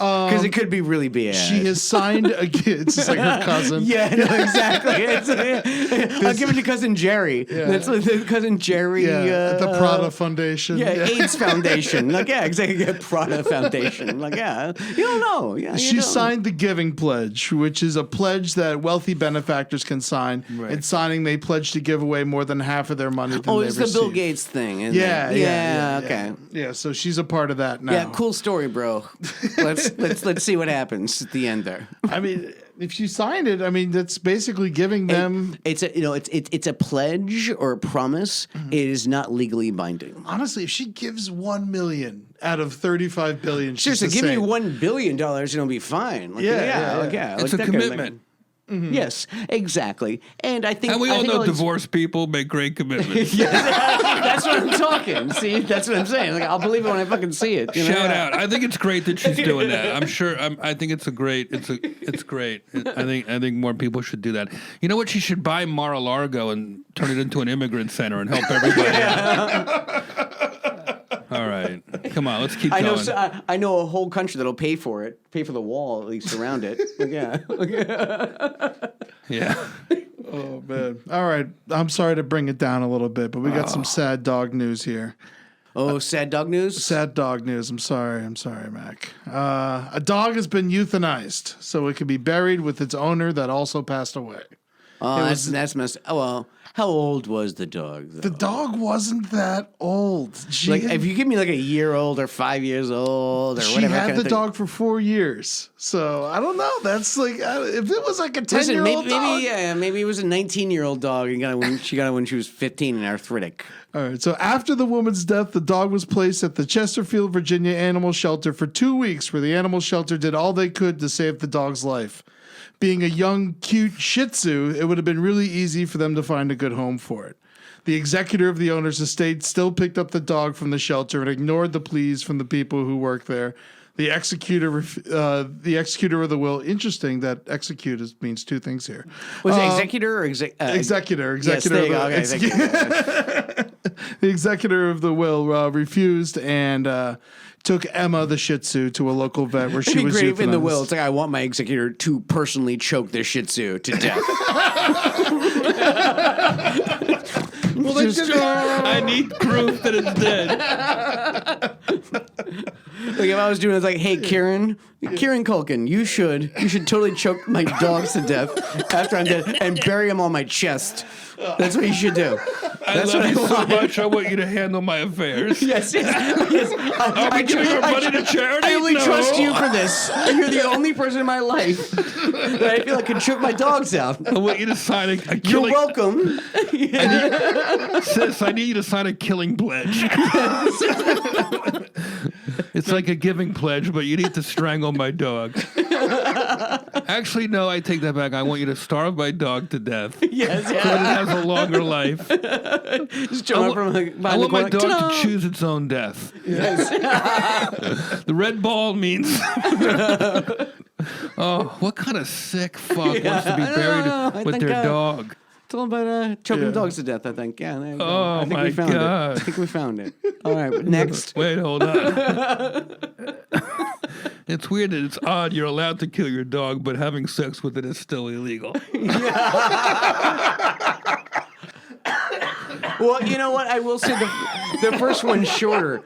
Because it could be really bad. She has signed it's just like her cousin. Yeah, no, exactly. I'll give it to cousin Jerry. Yeah. That's what the cousin Jerry. Yeah, the Prada Foundation. Yeah, AIDS Foundation. Exactly. Yeah, Prada Foundation. You don't know. Yeah, She don't. signed the Giving Pledge, which is a pledge that wealthy benefactors can sign. Right. In signing, they pledge to give away more than half of their money than Oh, they it's receive. the Bill Gates thing. Isn't Yeah, it? yeah, Okay. Yeah, so she's a part of that now. Yeah, cool story, bro. Let's see what happens at the end there. I mean, if she signed it, I mean, that's basically giving them. It's a pledge or a promise. Mm-hmm. It is not legally binding. Honestly, if she gives 1 million out of 35 billion, she's Seriously, a give me saint. $1 billion and it'll be fine. Yeah. It's that a kind of commitment. thing. Yes, exactly. And I think And we I all think know it's- divorced people make great commitments. That's what I'm talking. See, that's what I'm saying. I'll believe it when I fucking see it. You know? Shout out! I think it's great that she's doing that. I'm sure. I think it's great. It's great. I think more people should do that. You know what? She should buy Mar-a-Lago and turn it into an immigrant center and help everybody out. All right, come on, let's keep going. I know a whole country that'll pay for it, pay for the wall at least around it. Yeah. Oh, man. All right. I'm sorry to bring it down a little bit, but we got some sad dog news here. Oh, sad dog news. Sad dog news. I'm sorry, Mac. A dog has been euthanized so it could be buried with its owner that also passed away. Oh, that's messed. Oh well, how old was the dog? Though? The dog wasn't that old. Like, if you give me like a year old or 5 years old or She whatever. had kind the of thing. dog for 4 years. So I don't know. That's like, if it was like a 10-year-old Listen, dog. maybe it was a 19-year-old dog and she got it when she was 15 and arthritic. All right. So after the woman's death, the dog was placed at the Chesterfield, Virginia Animal Shelter for 2 weeks, where the animal shelter did all they could to save the dog's life. Being a young, cute Shih Tzu, it would have been really easy for them to find a good home for it. The executor of the owner's estate still picked up the dog from the shelter and ignored the pleas from the people who work there. The executor of the will. Interesting that execute means two things here. Was it executor or Executor. Yes, there you go. Okay, thank you. The executor of the will refused and took Emma the Shih Tzu to a local vet where she It'd be was great if in the euthanized. will. It's like, I want my executor to personally choke this Shih Tzu to death. I need proof that it's dead. Like, if I was doing it, it's like, hey, Kieran Culkin, you should totally choke my dogs to death after I'm dead and bury them on my chest. That's what you should do. That's I love what you so want. much. I want you to handle my affairs. Yes. Are we giving your money to charity? I only No. trust you for this. And you're the only person in my life that I feel like can choke my dogs out. I want you to sign a You're killing. welcome. Sis, I need you to sign a killing pledge. It's like a giving pledge, but you need to strangle my dog. Actually, no, I take that back. I want you to starve my dog to death. Yes, So it yeah. has a longer life. Just jump up from I behind want my the dog corner. to choose its own death. Yes. The red ball means. Oh, what kind of sick fuck wants to be I buried know. I with think, their dog? It's all about choking Yeah. dogs to death, I think. Yeah, there you go. Oh, I think my we found God. it. I think we found it. All right, next. Wait, hold on. It's weird that it's odd you're allowed to kill your dog, but having sex with it is still illegal. Well, you know what? I will say the first one's shorter.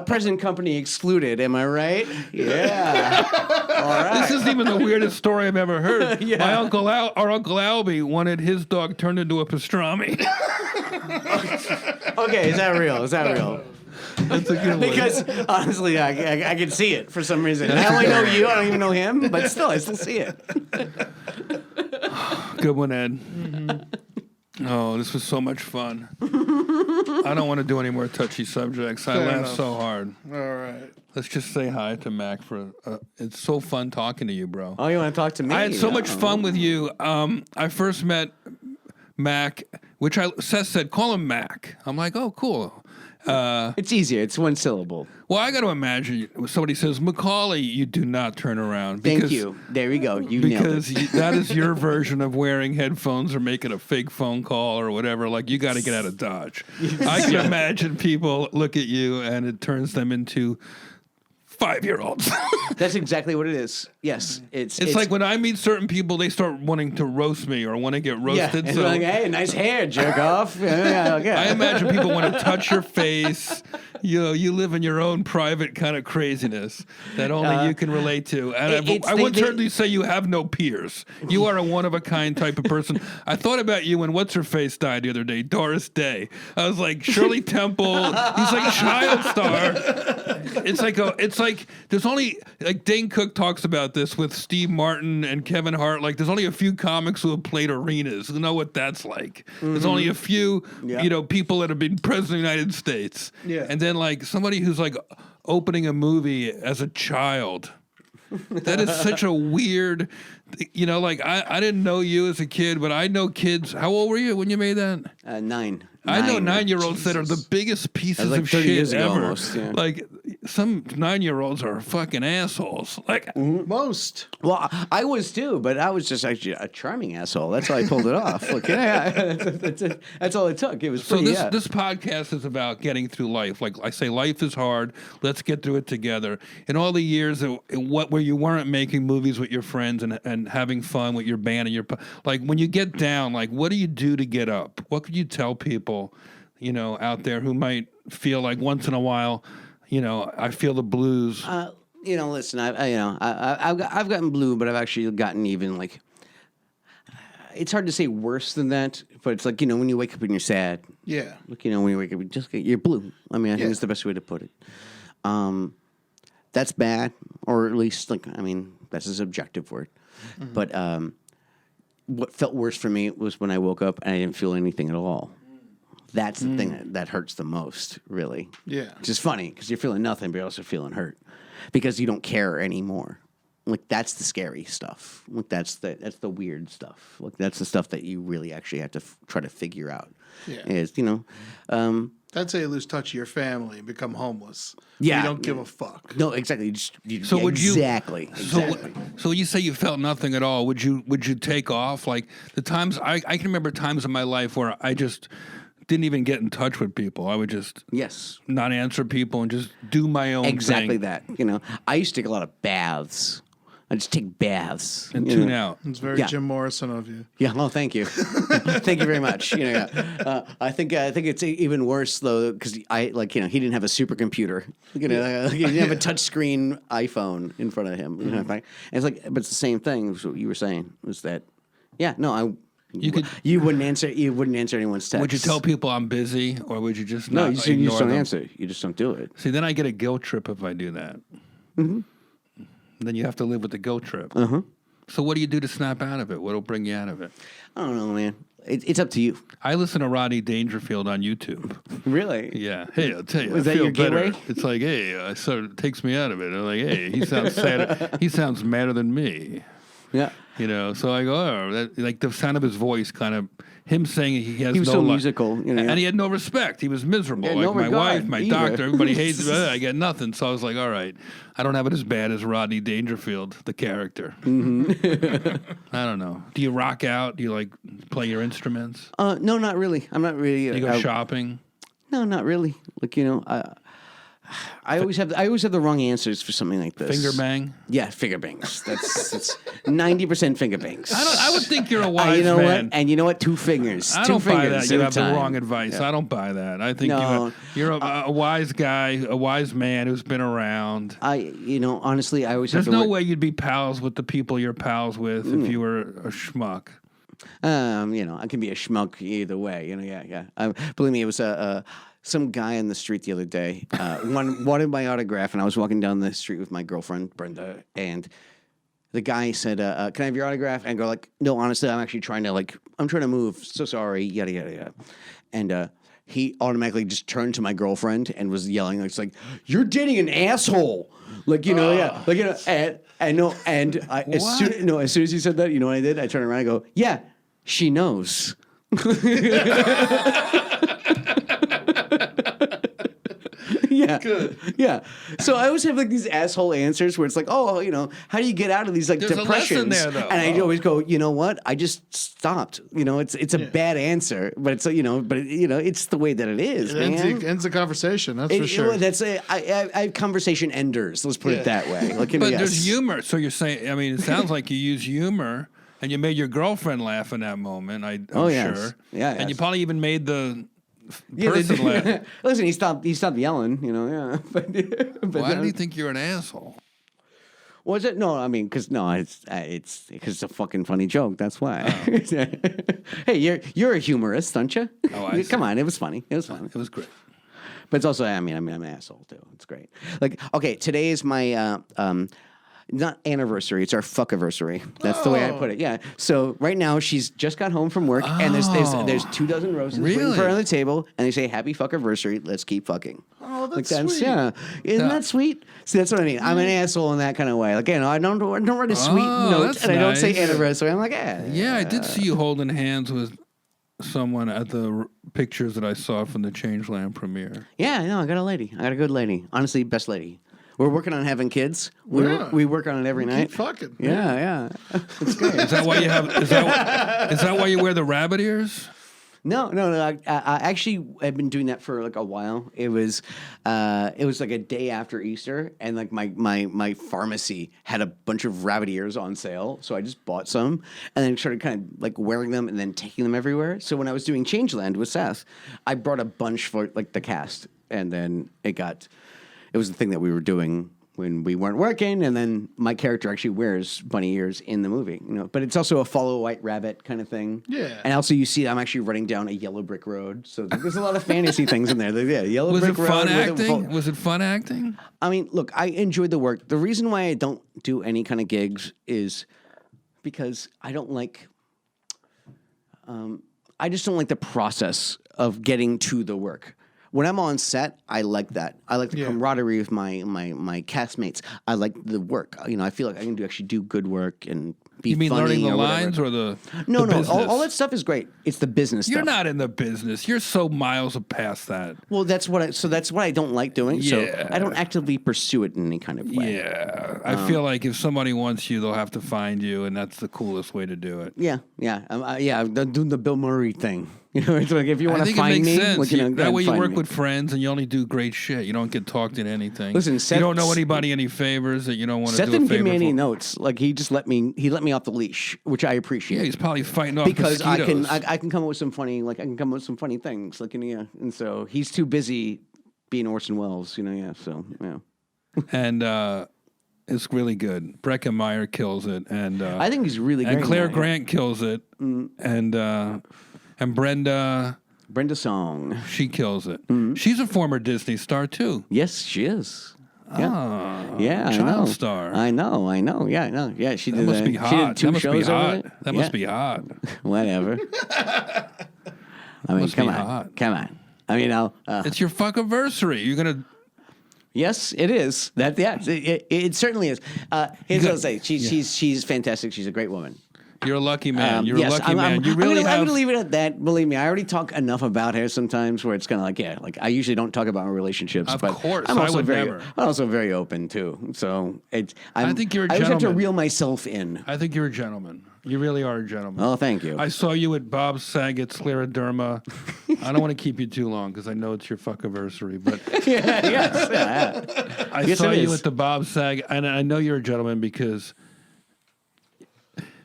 Present company excluded. Am I right? Yeah. All right. This isn't even the weirdest story I've ever heard. Yeah. My Uncle our Uncle Albie wanted his dog turned into a pastrami. Okay, is that real? Is that real? That's a good one. Because honestly, I can see it for some reason. I only know you. I don't even know him, but still, I still see it. Good one, Ed. Oh, this was so much fun. I don't want to do any more touchy subjects. I Fair laughed enough. so hard. All right. Let's just say hi to Mac for. It's so fun talking to you, bro. Oh, you want to talk to me? I had so much Oh. fun with you. I first met Mac, which Seth said, call him Mac. I'm like, oh, cool. It's easier. It's one syllable. Well, I got to imagine when somebody says, Macaulay, you do not turn around. Thank you. There we go. You nailed Because it. that is your version of wearing headphones or making a fake phone call or whatever. Like, you got to get out of Dodge. I can imagine people look at you and it turns them into 5-year-olds. That's exactly what it is. Yes, it's It's like when I meet certain people, they start wanting to roast me or want to get yeah. roasted. And So like, hey, nice hair, jerk off. Yeah, yeah. I imagine people want to touch your face. You know, you live in your own private kind of craziness that only you can relate to. And I once heard you say you have no peers. You are a one-of-a-kind type of person. I thought about you when What's-Her-Face died the other day, Doris Day. I was like, Shirley Temple. He's like child star. It's like there's only, like Dane Cook talks about this with Steve Martin and Kevin Hart. Like, there's only a few comics who have played arenas who know what that's like. There's only a few, people that have been president of the United States. Yeah. And then like somebody who's like opening a movie as a child. That is such a weird, like I didn't know you as a kid, but I know kids. How old were you when you made that? 9. I know 9-year-olds that are the biggest pieces like of 30 shit years ago ever. almost, yeah. Like some 9-year-olds are fucking assholes. Like Most. Well, I was too, but I was just actually a charming asshole. That's how I pulled it off. Look, that's all it took. It was so. pretty. This podcast is about getting through life. Like I say, life is hard. Let's get through it together. In all the years where you weren't making movies with your friends and having fun with your band and like when you get down, like what do you do to get up? What could you tell people? Out there who might feel like once in a while, I feel the blues. Listen, I've gotten blue, but I've actually gotten even like. it's hard to say worse than that, but it's like, when you wake up and you're sad. Yeah. Like, when you wake up, you're blue. I mean, I think it's the best way to put it. That's bad, or at least, that's a subjective word. Mm-hmm. But what felt worse for me was when I woke up and I didn't feel anything at all. That's the thing that hurts the most, really. Yeah. Which is funny, because you're feeling nothing, but you're also feeling hurt. Because you don't care anymore. Like, that's the scary stuff. Like, that's the weird stuff. Like, that's the stuff that you really actually have to try to figure out. Yeah. Is, That's how you lose touch of your family and become homeless. Yeah. You don't give a fuck. No, exactly. So would you exactly? So you say you felt nothing at all? Would you take off? Like the times I can remember times in my life where I just didn't even get in touch with people. I would just not answer people and just do my own exactly thing. that. I used to take a lot of baths. I just take baths and tune out. It's very Jim Morrison of you. Yeah. Oh, thank you. Thank you very much. I think it's even worse though because he didn't have a supercomputer. He didn't have a touchscreen iPhone in front of him. And it's like, but it's the same thing. Was what you were saying was that, you wouldn't answer anyone's text. Would you tell people I'm busy, or would you just no? not You just don't them? answer. You just don't do it. See, then I get a guilt trip if I do that. Mm-hmm. Then you have to live with the guilt trip. Uh-huh. So what do you do to snap out of it? What'll bring you out of it? I don't know, man. It's up to you. I listen to Rodney Dangerfield on YouTube. Really? Yeah. Hey, I'll tell you. Was I that feel your better. gateway? It's like, hey, sort of takes me out of it. I'm like, hey, he sounds sadder. He sounds madder than me. Yeah. So I go, like the sound of his voice, kind of him saying he has. He was no so musical, and he had no respect. He was miserable. Yeah, like no my regard wife, my either. doctor, everybody hates me. I get nothing. So I was like, all right, I don't have it as bad as Rodney Dangerfield, the character. Mm-hmm. I don't know. Do you rock out? Do you like play your instruments? No, not really. I'm not really. Do you go shopping? No, not really. Like I always have the wrong answers for something like this. Finger bang? Yeah, finger bangs. That's 90% finger bangs. I would think you're a wise you know man. what? And you know what? 2 fingers. I Two don't buy fingers that. You at a have the time. wrong advice. Yeah. I don't buy that. I think No. you're a wise guy, a wise man who's been around. Honestly, I always There's have to no way you'd be pals with the people you're pals with if you were a schmuck. I can be a schmuck either way. Yeah. Believe me, it was some guy on the street the other day wanted my autograph, and I was walking down the street with my girlfriend Brenda, and the guy said, "Can I have your autograph?" And I go like, "No, honestly, I'm actually trying to move. So sorry, yada yada yada," and he automatically just turned to my girlfriend and was yelling, "It's like you're dating an asshole." As soon as he said that, you know what I did? I turned around and I go, "Yeah, she knows." Yeah. Good. Yeah. So I always have these asshole answers where it's like, how do you get out of these There's a depressions? lesson there, though. And I always go, you know what? I just stopped. It's a bad answer, but it's it's the way that it is, man. Ends the conversation. That's for sure. I have conversation enders. Let's put it that way. But there's humor. So you're saying, it sounds like you use humor, and you made your girlfriend laugh in that moment. I'm sure. Yeah. And you probably even made the person laugh. Listen, he stopped yelling. Yeah. But Why do you think you're an asshole? Was it? No, because it's a fucking funny joke. That's why. Oh. Hey, you're a humorist, aren't you? Oh, I see. Come on, it was funny. It was funny. It was great. But it's also, I'm an asshole too. It's great. Like, okay, today is my not anniversary. It's our fuck-iversary. That's the way I put it. Yeah. So right now she's just got home from work, and there's 24 roses waiting for her on the table, and they say happy fuck-iversary. Let's keep fucking. Oh, that's sweet. Yeah. Isn't that sweet? See, that's what I mean. I'm an asshole in that kind of way. Like, I don't write a sweet note, that's and I don't say nice. anniversary. I'm like, eh. Yeah, I did see you holding hands with someone at the pictures that I saw from the Changeland premiere. Yeah, I know. I got a lady. I got a good lady. Honestly, best lady. We're working on having kids. We work on it every night. Keep fucking. Yeah. It's great. Is that why you have? Is that why you wear the rabbit ears? No. I actually have been doing that for like a while. It was like a day after Easter, and like my pharmacy had a bunch of rabbit ears on sale, so I just bought some, and then started kind of like wearing them and then taking them everywhere. So when I was doing Changeland with Seth, I brought a bunch for like the cast, and then it was the thing that we were doing when we weren't working, and then my character actually wears bunny ears in the movie. But it's also a follow White Rabbit kind of thing. Yeah. And also, you see, I'm actually running down a yellow brick road, so there's a lot of fantasy things in there. Yeah, yellow Was brick it road. fun with a acting? Was it fun acting? I mean, look, I enjoyed the work. The reason why I don't do any kind of gigs is because I don't like. I just don't like the process of getting to the work. When I'm on set, I like that. I like the camaraderie with my castmates. I like the work. I feel like I can actually do good work and be You mean funny learning the or whatever. lines or the No, the no. business? All that stuff is great. It's the business You're stuff. not in the business. You're so miles past that. Well, that's what I don't like doing. So Yeah. I don't actively pursue it in any kind of way. Yeah, I feel like if somebody wants you, they'll have to find you, and that's the coolest way to do it. Yeah. I'm doing the Bill Murray thing. It's like if you I want to think it find makes me, sense. like, That go way you find work me. with friends, and you only do great shit. You don't get talked into anything. Listen, you Seth- don't know anybody any favors that you don't want to Seth do a didn't favor give me any for. notes. Like he let me off the leash, which I appreciate. Yeah, he's probably fighting off because mosquitoes. I can come up with some funny things. And so he's too busy being Orson Welles. So. And it's really good. Breckenmeyer kills it, and I think he's really great. and Claire in that. Grant kills it, and Brenda, Brenda Song. she kills it. Mm-hmm. She's a former Disney star too. Yes, she is. Ah, Yeah, I child know. star. I know. Yeah, I know. Yeah, she That did. must be She hot. did two That must be shows over hot. it. That Yeah. must be hot. Whatever. I mean, Must come be on, hot. come on. I mean, It's your fuckiversary. You're gonna. yes, it is. It certainly is. Here's what I'll say. She's fantastic. She's a great woman. You're a lucky man. You're yes, a lucky man. You really I'm have. gonna leave it at that. Believe me, I already talk enough about her sometimes where it's kind of like I usually don't talk about my relationships. Of but course, I'm I also would very, never. I'm also very open too. So I think you're a I always have to gentleman. reel myself in. I think you're a gentleman. You really are a gentleman. Oh, thank you. I saw you at Bob Saget's scleroderma. I don't want to keep you too long because I know it's your fuckiversary, but yes, yeah. I Yes, saw it you is. at the Bob Saget, and I know you're a gentleman because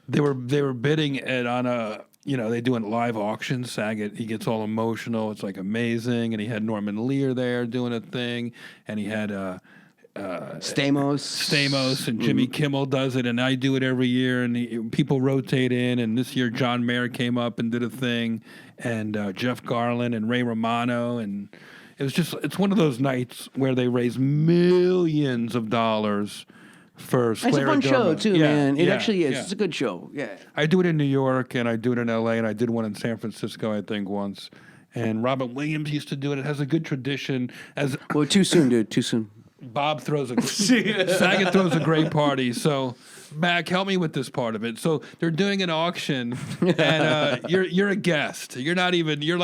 they were bidding it on a, they do a live auction. Saget, he gets all emotional. It's like amazing, and he had Norman Lear there doing a thing, and he had Stamos and Jimmy Kimmel does it, and I do it every year, and people rotate in, and this year John Mayer came up and did a thing, and Jeff Garland and Ray Romano, and it's one of those nights where they raise millions of dollars for scleroderma. It's a fun show too, Yeah, man. It yeah, actually is. yeah. It's a good show. Yeah. I do it in New York, and I do it in L.A., and I did one in San Francisco, I think, once. And Robin Williams used to do it. It has a good tradition. As Well, too soon, dude. Too soon. Bob Saget throws a great party. So, Mac, help me with this part of it. So they're doing an auction, and you're a guest. You're not even. You're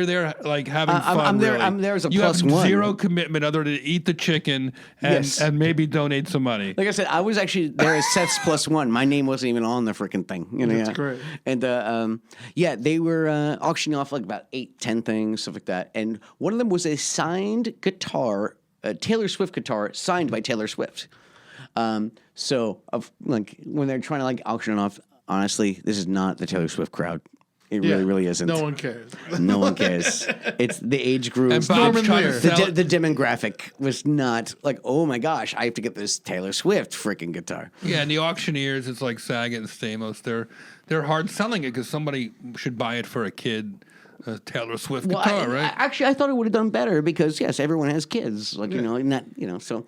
there like having fun. I'm there. really. I'm there as a you plus have one. zero commitment other than eat the chicken and Yes. and maybe donate some money. Like I said, I was actually there as Seth's plus one. My name wasn't even on the freaking thing. That's yeah. great. And they were auctioning off like about 8-10 things, stuff like that. And one of them was a signed guitar, a Taylor Swift guitar signed by Taylor Swift. So when they're trying to like auction it off, honestly, this is not the Taylor Swift crowd. It really isn't. No one cares. No one cares. It's the age group. And Bob's trying to Lear. sell The demographic was not like, oh my gosh, I have to get this Taylor Swift freaking guitar. Yeah, and the auctioneers, it's like Saget and Stamos. They're hard selling it because somebody should buy it for a kid. A Taylor Swift guitar, right? Actually, I thought it would have done better because yes, everyone has kids. Like So,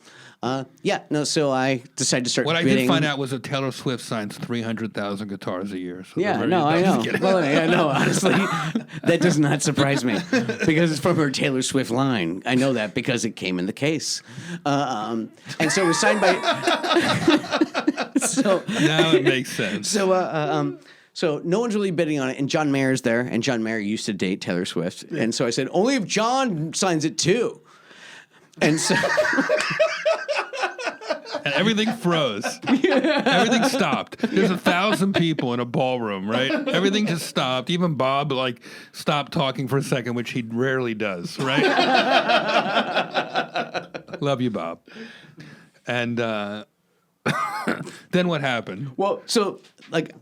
So I decided to start. What I bidding. did find out was that Taylor Swift signs 300,000 guitars a year. So Yeah, they're no, I very- know. Well, yeah, no, honestly, that does not surprise me because it's from her Taylor Swift line. I know that because it came in the case, and so it was signed by. So Now it makes sense. So no one's really bidding on it, and John Mayer's there, and John Mayer used to date Taylor Swift, and so I said, only if John signs it too, and so. And everything froze. Everything stopped. There's 1,000 people in a ballroom, right? Everything just stopped. Even Bob stopped talking for a second, which he rarely does, right? Love you, Bob. And then what happened? Well, so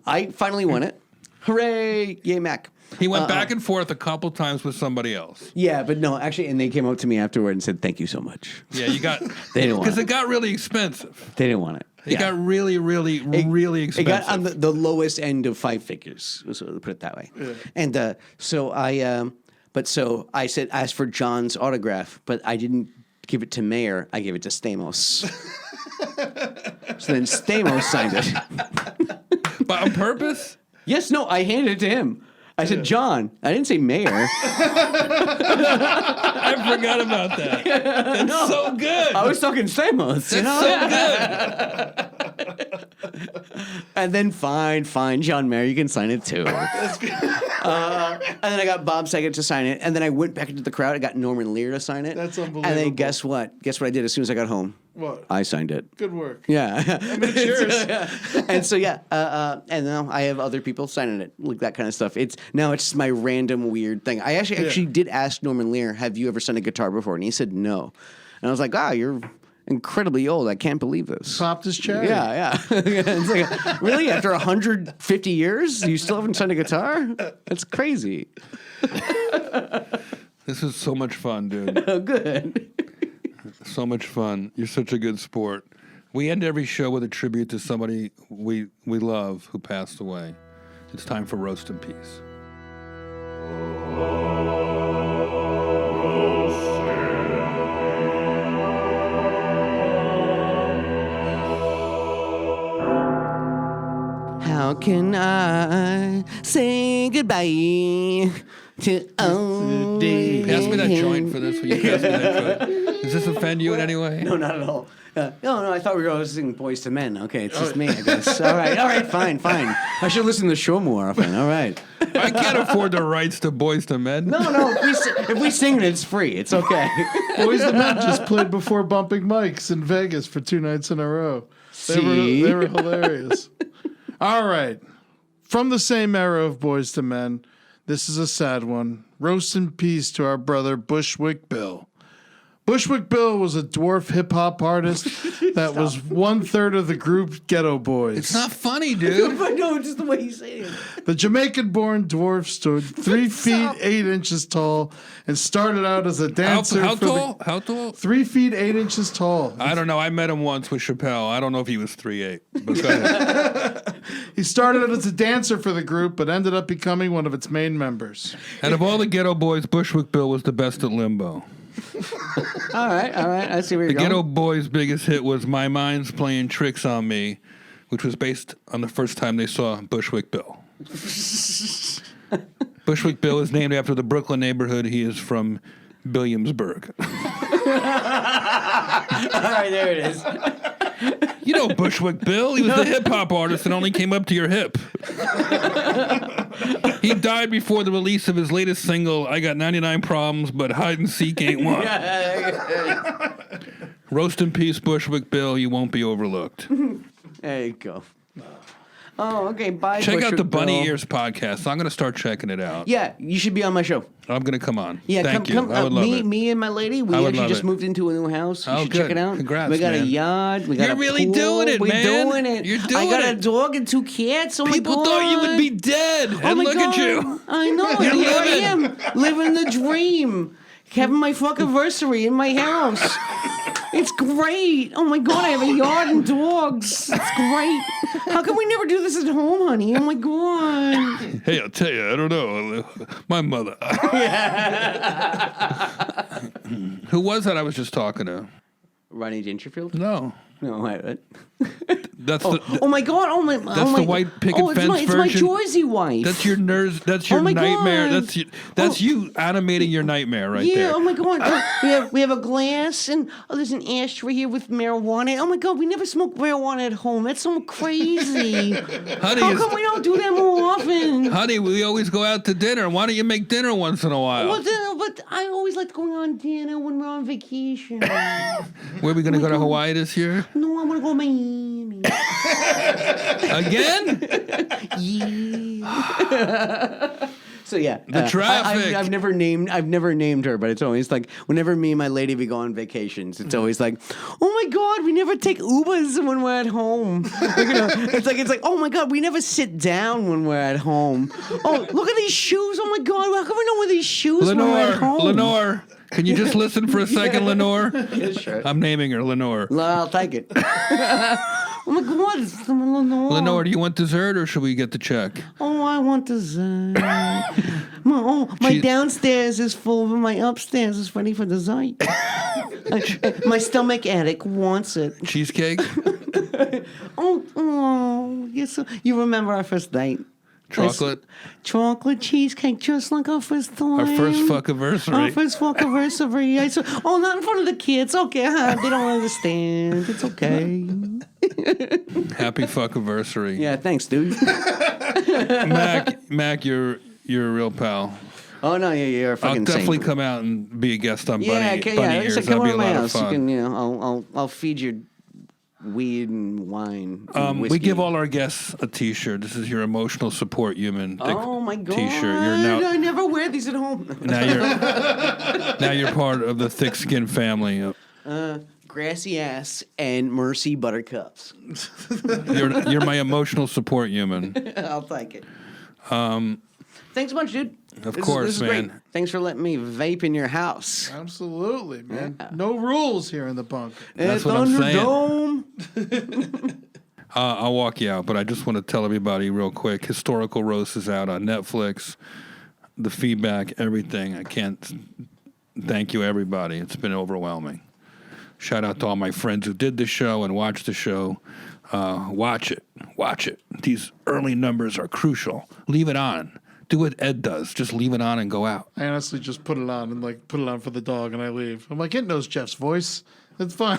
I finally won it. Hooray! Yay, Mac. He went back and forth a couple times with somebody else. Yeah, but no, actually, and they came up to me afterward and said, "Thank you so much." Yeah, you got They didn't want because it. it got really expensive. They didn't want it. It got really, really, really It expensive. got on the lowest end of 5 figures. So put it that way. Yeah. And so I said, asked for John's autograph, but I didn't give it to Mayer. I gave it to Stamos. So then Stamos signed it. But on purpose? Yes, no, I handed it to him. I said, John. I didn't say Mayer. I forgot about that. That's so good. I was talking Stamos. That's so good. And then fine, John Mayer, you can sign it too. That's good. And then I got Bob Saget to sign it, and then I went back into the crowd. I got Norman Lear to sign it. That's unbelievable. And then guess what? Guess what I did as soon as I got home? What? I signed it. Good work. Yeah. I mean, cheers. And so and now I have other people signing it, like that kind of stuff. It's my random weird thing. I actually did ask Norman Lear, "Have you ever signed a guitar before?" And he said no. And I was like, you're incredibly old. I can't believe this. Popped his cherry. Yeah. It's like, really? After 150 years, you still haven't signed a guitar? That's crazy. This is so much fun, dude. Oh, good. So much fun. You're such a good sport. We end every show with a tribute to somebody we love who passed away. It's time for Roast in Peace. How can I say goodbye to old Pass me that joint for this. Will you pass me that joint? Does this offend you in any way? No, not at all. No, I thought we were all singing Boys to Men. Okay, it's just me, I guess. All right, fine. I should listen to the show more often. All right. I can't afford the rights to Boys to Men. No, if we sing it, it's free. It's okay. Boys the Men just played before Bumping Mics in Vegas for 2 nights in a row. See? They were hilarious. All right. From the same era of Boys to Men, this is a sad one. Roast in peace to our brother Bushwick Bill. Bushwick Bill was a dwarf hip-hop artist that was 1/3 of the group Ghetto Boys. It's not funny, dude. But no, just the way you say it. The Jamaican-born dwarf stood 3 feet 8 inches tall and started out as a dancer. How tall? How tall? 3 feet 8 inches tall. I don't know. I met him once with Chappelle. I don't know if he was 3'8". But go ahead. He started out as a dancer for the group, but ended up becoming one of its main members. And of all the Ghetto Boys, Bushwick Bill was the best at limbo. All right. I see where The you're going. Ghetto Boys' biggest hit was My Mind's Playing Tricks on Me, which was based on the first time they saw Bushwick Bill. Bushwick Bill is named after the Brooklyn neighborhood he is from, Williamsburg. All right, there it is. You know Bushwick Bill. He was the hip-hop artist that only came up to your hip. He died before the release of his latest single, I Got 99 Problems, but Hide and Seek Ain't One. Roast in peace, Bushwick Bill. You won't be overlooked. There you go. Oh, okay. Bye. Check out Bushwick the Bunny Bill. Ears podcast. I'm going to start checking it out. Yeah, you should be on my show. I'm going to come on. Yeah, Thank come. you. I would love it. Me and my lady, we I would actually love just it. moved into a new house. You Oh, should check good. it out. Congrats, we got man. a yard. We got You're a really pool. doing it, We're man. doing it. You're doing I got it. a dog and 2 cats. Oh People my god! thought you would be dead. Oh And my look god. at you. I know. You're Here I living. am, living the dream, having my fuckiversary in my house. It's great. Oh my god, I have a yard and dogs. It's great. How come we never do this at home, honey? Oh my god. Hey, I'll tell you, I don't know. My mother. Who was that I was just talking to? Rodney Dangerfield? No. No, what? That's Oh my god! Oh my! That's the white picket it's fence it's version. my Jersey wife. That's your nerves. That's your Oh my nightmare. God. That's you animating your nightmare right yeah. there. Oh my god! we have a glass and there's an ashtray here with marijuana. Oh my god! We never smoke marijuana at home. That's so crazy. Honey, How come we don't do that more often? honey, we always go out to dinner. Why don't you make dinner once in a while? But I always like going on dinner when we're on vacation. Where are we going to go to Hawaii this year? No, I want to go to Miami. Again? Yeah. So So yeah, The traffic. I've never named her, but it's always like whenever me and my lady we go on vacations, it's always like, oh my god, we never take Ubers when we're at home. Like, it's like oh my god, we never sit down when we're at home. Oh, look at these shoes. Oh my god, how come we don't wear these shoes when we're at home? Lenore, can you just listen for a second, Lenore? Yeah, sure. I'm naming her Lenore. I'll take it. Oh my god, it's Lenore. Lenore, do you want dessert or should we get the check? Oh, I want dessert. My downstairs is full, but my upstairs is ready for dessert. My stomach addict wants it. Cheesecake? Oh, yes. You remember our first date? Chocolate? Chocolate cheesecake, just like our first time. Our first fuck-iversary. Our first fuck-iversary. Not in front of the kids. Okay, they don't understand. It's okay. Happy fuck-iversary. Yeah, thanks, dude. Mac, you're a real pal. Oh no, you're a fucking I'll definitely saint. come out and be a guest on Yeah, Bunny like I Ears. said, That'll come be over a to my lot of house. You fun. can, I'll feed you weed and wine. And We whiskey. give all our guests a T-shirt. This is your emotional support human. Oh my god! T-shirt. You're now I never wear these at home. now you're part of the thick skin family. Grassy ass and Mercy buttercups. You're my emotional support human. I'll take it. Thanks a bunch, dude. Of course, this is man. Great. Thanks for letting me vape in your house. Absolutely, man. No rules here in the bunker. That's what I'm saying. Thunderdome. I'll walk you out, but I just want to tell everybody real quick. Historical Roast is out on Netflix. The feedback, everything. I can't thank you, everybody. It's been overwhelming. Shout out to all my friends who did the show and watched the show. Watch it. Watch it. These early numbers are crucial. Leave it on. Do what Ed does. Just leave it on and go out. I honestly just put it on and put it on for the dog and I leave. I'm like, it knows Jeff's voice. It's fine.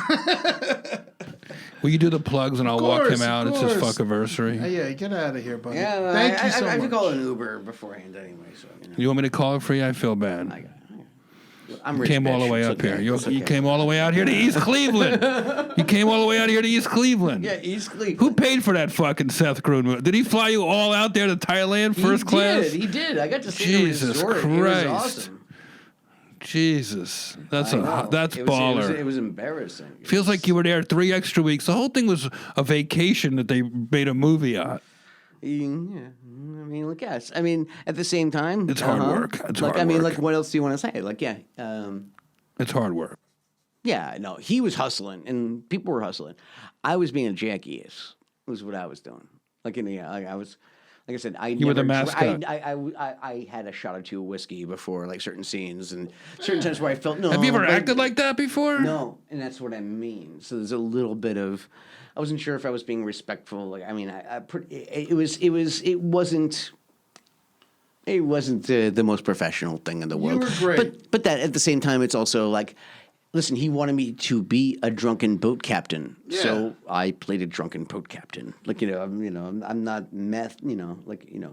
Will you do the plugs and I'll walk him course, out? of It's his course. fuckiversary. Yeah, get out of here, buddy. Yeah, Thank you so I have to much. call an Uber beforehand anyway. So You want me to call it for you? I feel bad. I'm You rich. came all the bitch. way It's up okay. here. You It's okay. came all the way out here to East Cleveland. You came all the way out here to East Cleveland. Yeah, East Cleveland. Who paid for that fucking Seth Gruen? Did he fly you all out there to Thailand first class? He did. I got to see Jesus the resort. It Christ. was awesome. Jesus, that's I know. baller. It was embarrassing. Feels like you were there 3 extra weeks. The whole thing was a vacation that they made a movie on. Yeah, I mean, look, yes. I mean, at the same time, It's hard work. It's like, hard I mean, work. like, what else do you want to say? Like, yeah, It's hard work. yeah. No, he was hustling, and people were hustling. I was being a jackass. Was what I was doing. Like, like I was. Like I said, You were the mascot. I had a shot or two of whiskey before, like certain scenes and certain times where I felt no. Have you ever but- acted like that before? No, and that's what I mean. So there's a little bit of, I wasn't sure if I was being respectful. Like I mean, it wasn't the most professional thing in the world. were great. But that at the same time, it's also like, listen, he wanted me to be a drunken boat captain, so I played a drunken boat captain. Like I'm not meth, The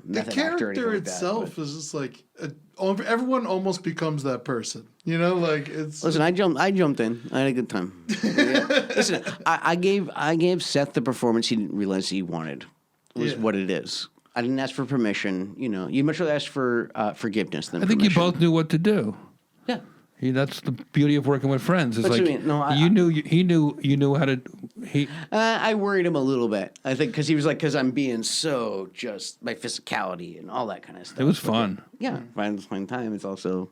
method actor or anything character like that, itself is just like everyone almost becomes that person. Like it's. Listen, I jumped in. I had a good time. Yeah. Listen, I gave Seth the performance he didn't realize he wanted. Was Yeah. what it is. I didn't ask for permission. You much rather ask for forgiveness than I think permission. you both knew what to do. Yeah. That's the beauty of working with friends. It's What like you mean? No, he knew how to. I worried him a little bit. I think because he was like, because I'm being so just my physicality and all that kind of stuff. It was fun. Yeah. But at the same time, it's also.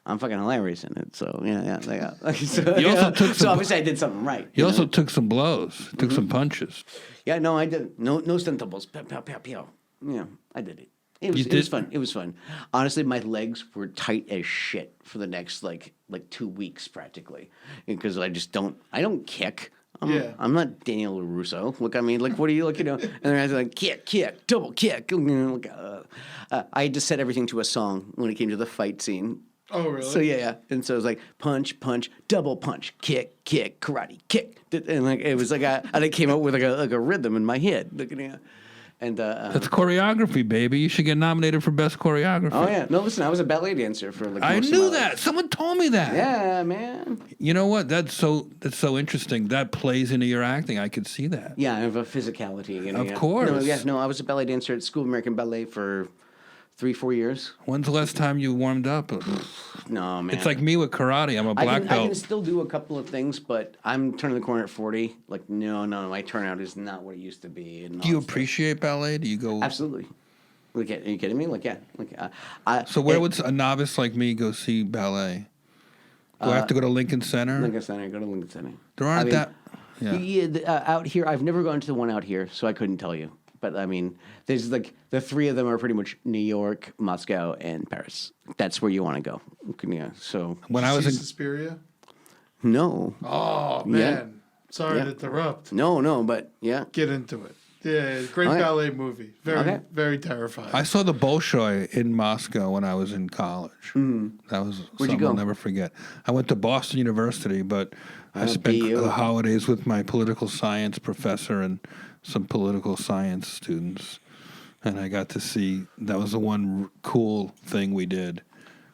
I'm fucking hilarious in it, so yeah. So, You also took so some- obviously I did something right. He you also know? took some blows, took some punches. Yeah, no, I did. No stuntables. Pow, pow, pow, pow. Yeah, I did it. It was did? fun. It was fun. Honestly, my legs were tight as shit for the next like 2 weeks practically, because I don't kick. I'm not Daniel LaRusso. Look, I mean, like, what are you looking at? And then I was like, kick, double kick. I had to set everything to a song when it came to the fight scene. Oh really? So yeah. And so it was like punch, double punch, kick, karate, kick, and like it was like and it came up with like a rhythm in my head. And That's choreography, baby. You should get nominated for best choreography. oh yeah, no, listen, I was a ballet dancer for like. I most of knew my that. life. Someone told me that. Yeah, man. You know what? That's so interesting. That plays into your acting. I could see that. Yeah, I have a physicality. Of course. No, I was a ballet dancer at School of American Ballet for 3-4 years. When's the last time you warmed up? No, man. It's like me with karate. I'm a black I belt. can still do a couple of things, but I'm turning the corner at 40. Like, no, my turnout is not what it used to be. And Do you all that appreciate ballet? Do you go? stuff. Absolutely. Like, are you kidding me? Like, yeah. Like, So where would a novice like me go see ballet? Do I have to go to Lincoln Center? Lincoln Center? Go to Lincoln Center. There aren't that. Yeah. Out here, I've never gone to the one out here, so I couldn't tell you. But I mean, there's like the three of them are pretty much New York, Moscow, and Paris. That's where you want to go. Yeah. So When I was See in, Suspiria? no, Oh, man. Sorry to interrupt. no, but yeah. Get into it. Yeah, great Okay. ballet movie. Very, Okay. very terrifying. I saw the Bolshoi in Moscow when I was in college. That was something go? I'll never forget. I went to Boston University, but I spent BU. the holidays with my political science professor and some political science students, and I got to see. That was the one cool thing we did.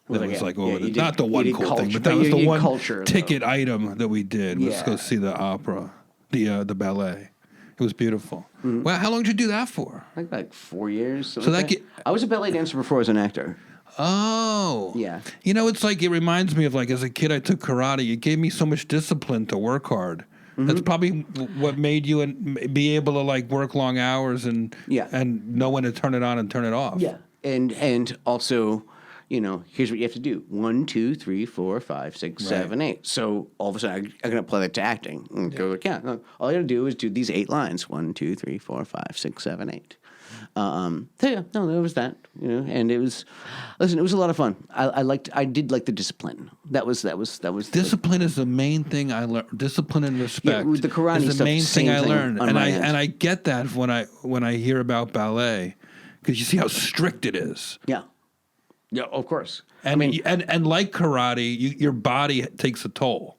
That Like, was yeah, like yeah, over you the did- not the you one did cool culture, thing, but but that was you the did one culture, though. ticket item that we did. Was Yeah. go see the opera, the ballet. It was beautiful. Well, how long did you do that for? Like 4 years. So that get- I was a ballet dancer before I was an actor. Oh. Yeah. You know, it's like, it reminds me of like as a kid, I took karate. It gave me so much discipline to work hard. That's probably what made you be able to like work long hours and Yeah. and know when to turn it on and turn it off. Yeah, and also, here's what you have to do: 1, 2, 3, 4, 5, 6, 7, 8. So all of a sudden, I'm gonna apply that to acting. And go like, yeah, all you gotta do is do these 8 lines: 1, 2, 3, 4, 5, 6, 7, 8. So yeah, no, there was that, and it was. Listen, it was a lot of fun. I did like the discipline. That was. Discipline is the main thing I learned. Discipline and respect with the karate is the stuff, main same thing I thing learned, on and my I end. and I get that when I hear about ballet, because you see how strict it is. Yeah, of course. And and like karate, your body takes a toll.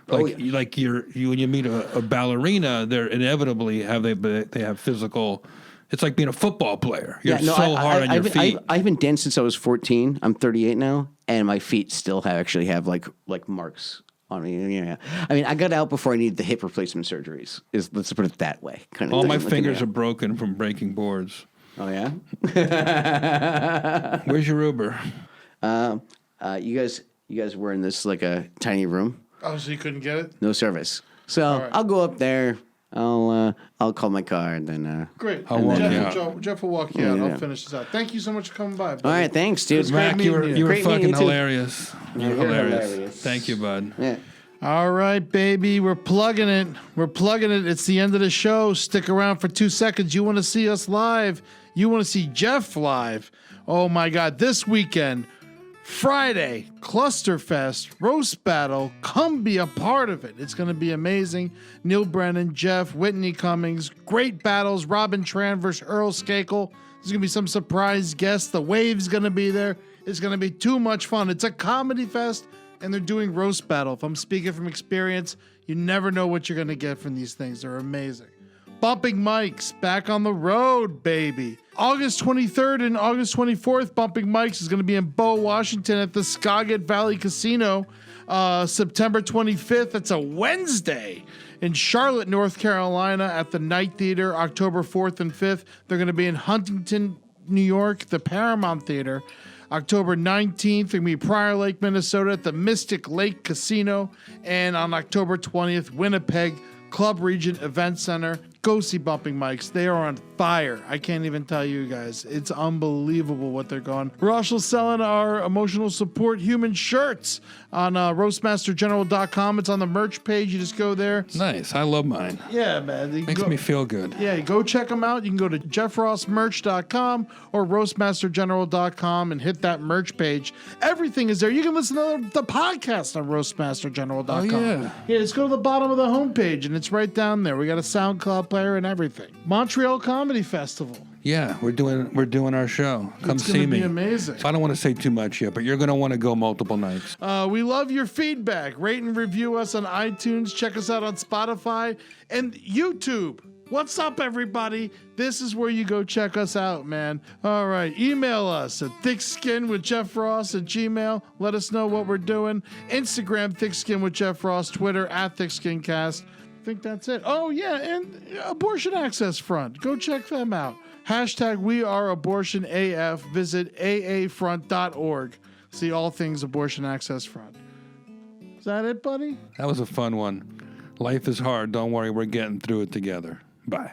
Like yeah. like you when you meet a ballerina, they're inevitably they have physical. It's like being a football player. You're hard on your feet. I've been dancing since I was 14. I'm 38 now, and my feet still have like marks on me. Yeah. I mean, I got out before I needed the hip replacement surgeries. Let's put it that way. Kind of All thing. my Like, fingers yeah. are broken from breaking boards. Oh yeah. Where's your Uber? You guys were in this like a tiny room, Oh, so you couldn't get it? no service. So right. I'll go up there. I'll call my car and then. Great. I'll walk you Jeff will walk you out. Yeah. I'll finish this out. Thank you so much for coming by. buddy. All right, thanks, dude. Mac, you were Great meeting fucking you too. hilarious. You're you're hilarious. hilarious. Thank you, bud. Yeah. All right, baby. We're plugging it. It's the end of the show. Stick around for 2 seconds. You want to see us live? You want to see Jeff live? Oh, my God. This weekend, Friday, Clusterfest, Roast Battle. Come be a part of it. It's going to be amazing. Neil Brennan, Jeff, Whitney Cummings. Great battles. Robin Tran versus Earl Skakel. There's going to be some surprise guests. The Wave's going to be there. It's going to be too much fun. It's a comedy fest, and they're doing Roast Battle. If I'm speaking from experience, you never know what you're going to get from these things. They're amazing. Bumping Mics, back on the road, baby. August 23rd and August 24th, Bumping Mics is going to be in Bow, Washington at the Skagit Valley Casino. September 25th, that's a Wednesday. In Charlotte, North Carolina at the Night Theater, October 4th and 5th. They're going to be in Huntington, New York, the Paramount Theater. October 19th, they're going to be Prior Lake, Minnesota at the Mystic Lake Casino. And on October 20th, Winnipeg, Club Regent Event Center. Go see Bumping Mics. They are on fire. I can't even tell you guys. It's unbelievable what they're going. We're also selling our emotional support human shirts on roastmastergeneral.com. It's on the merch page. You just go there. Nice. I love mine. Yeah, man. Makes me feel good. Yeah, go check them out. You can go to jeffrossmerch.com or roastmastergeneral.com and hit that merch page. Everything is there. You can listen to the podcast on roastmastergeneral.com. Oh, yeah. Yeah, just go to the bottom of the homepage and it's right down there. We got a SoundCloud player and everything. Montreal Comedy Festival. Yeah, we're doing our show. Come It's see gonna me. be amazing. I don't want to say too much yet, but you're going to want to go multiple nights. We love your feedback. Rate and review us on iTunes. Check us out on Spotify and YouTube. What's up, everybody? This is where you go check us out, man. All right. Email us at thickskinwithjeffross@gmail. Let us know what we're doing. Instagram, thickskinwithjeffross. Twitter, @thickskincast. I think that's it. Oh, yeah, and Abortion Access Front. Go check them out. Hashtag We Are Abortion AF. Visit aafront.org. See all things Abortion Access Front. Is that it, buddy? That was a fun one. Life is hard. Don't worry, we're getting through it together. Bye.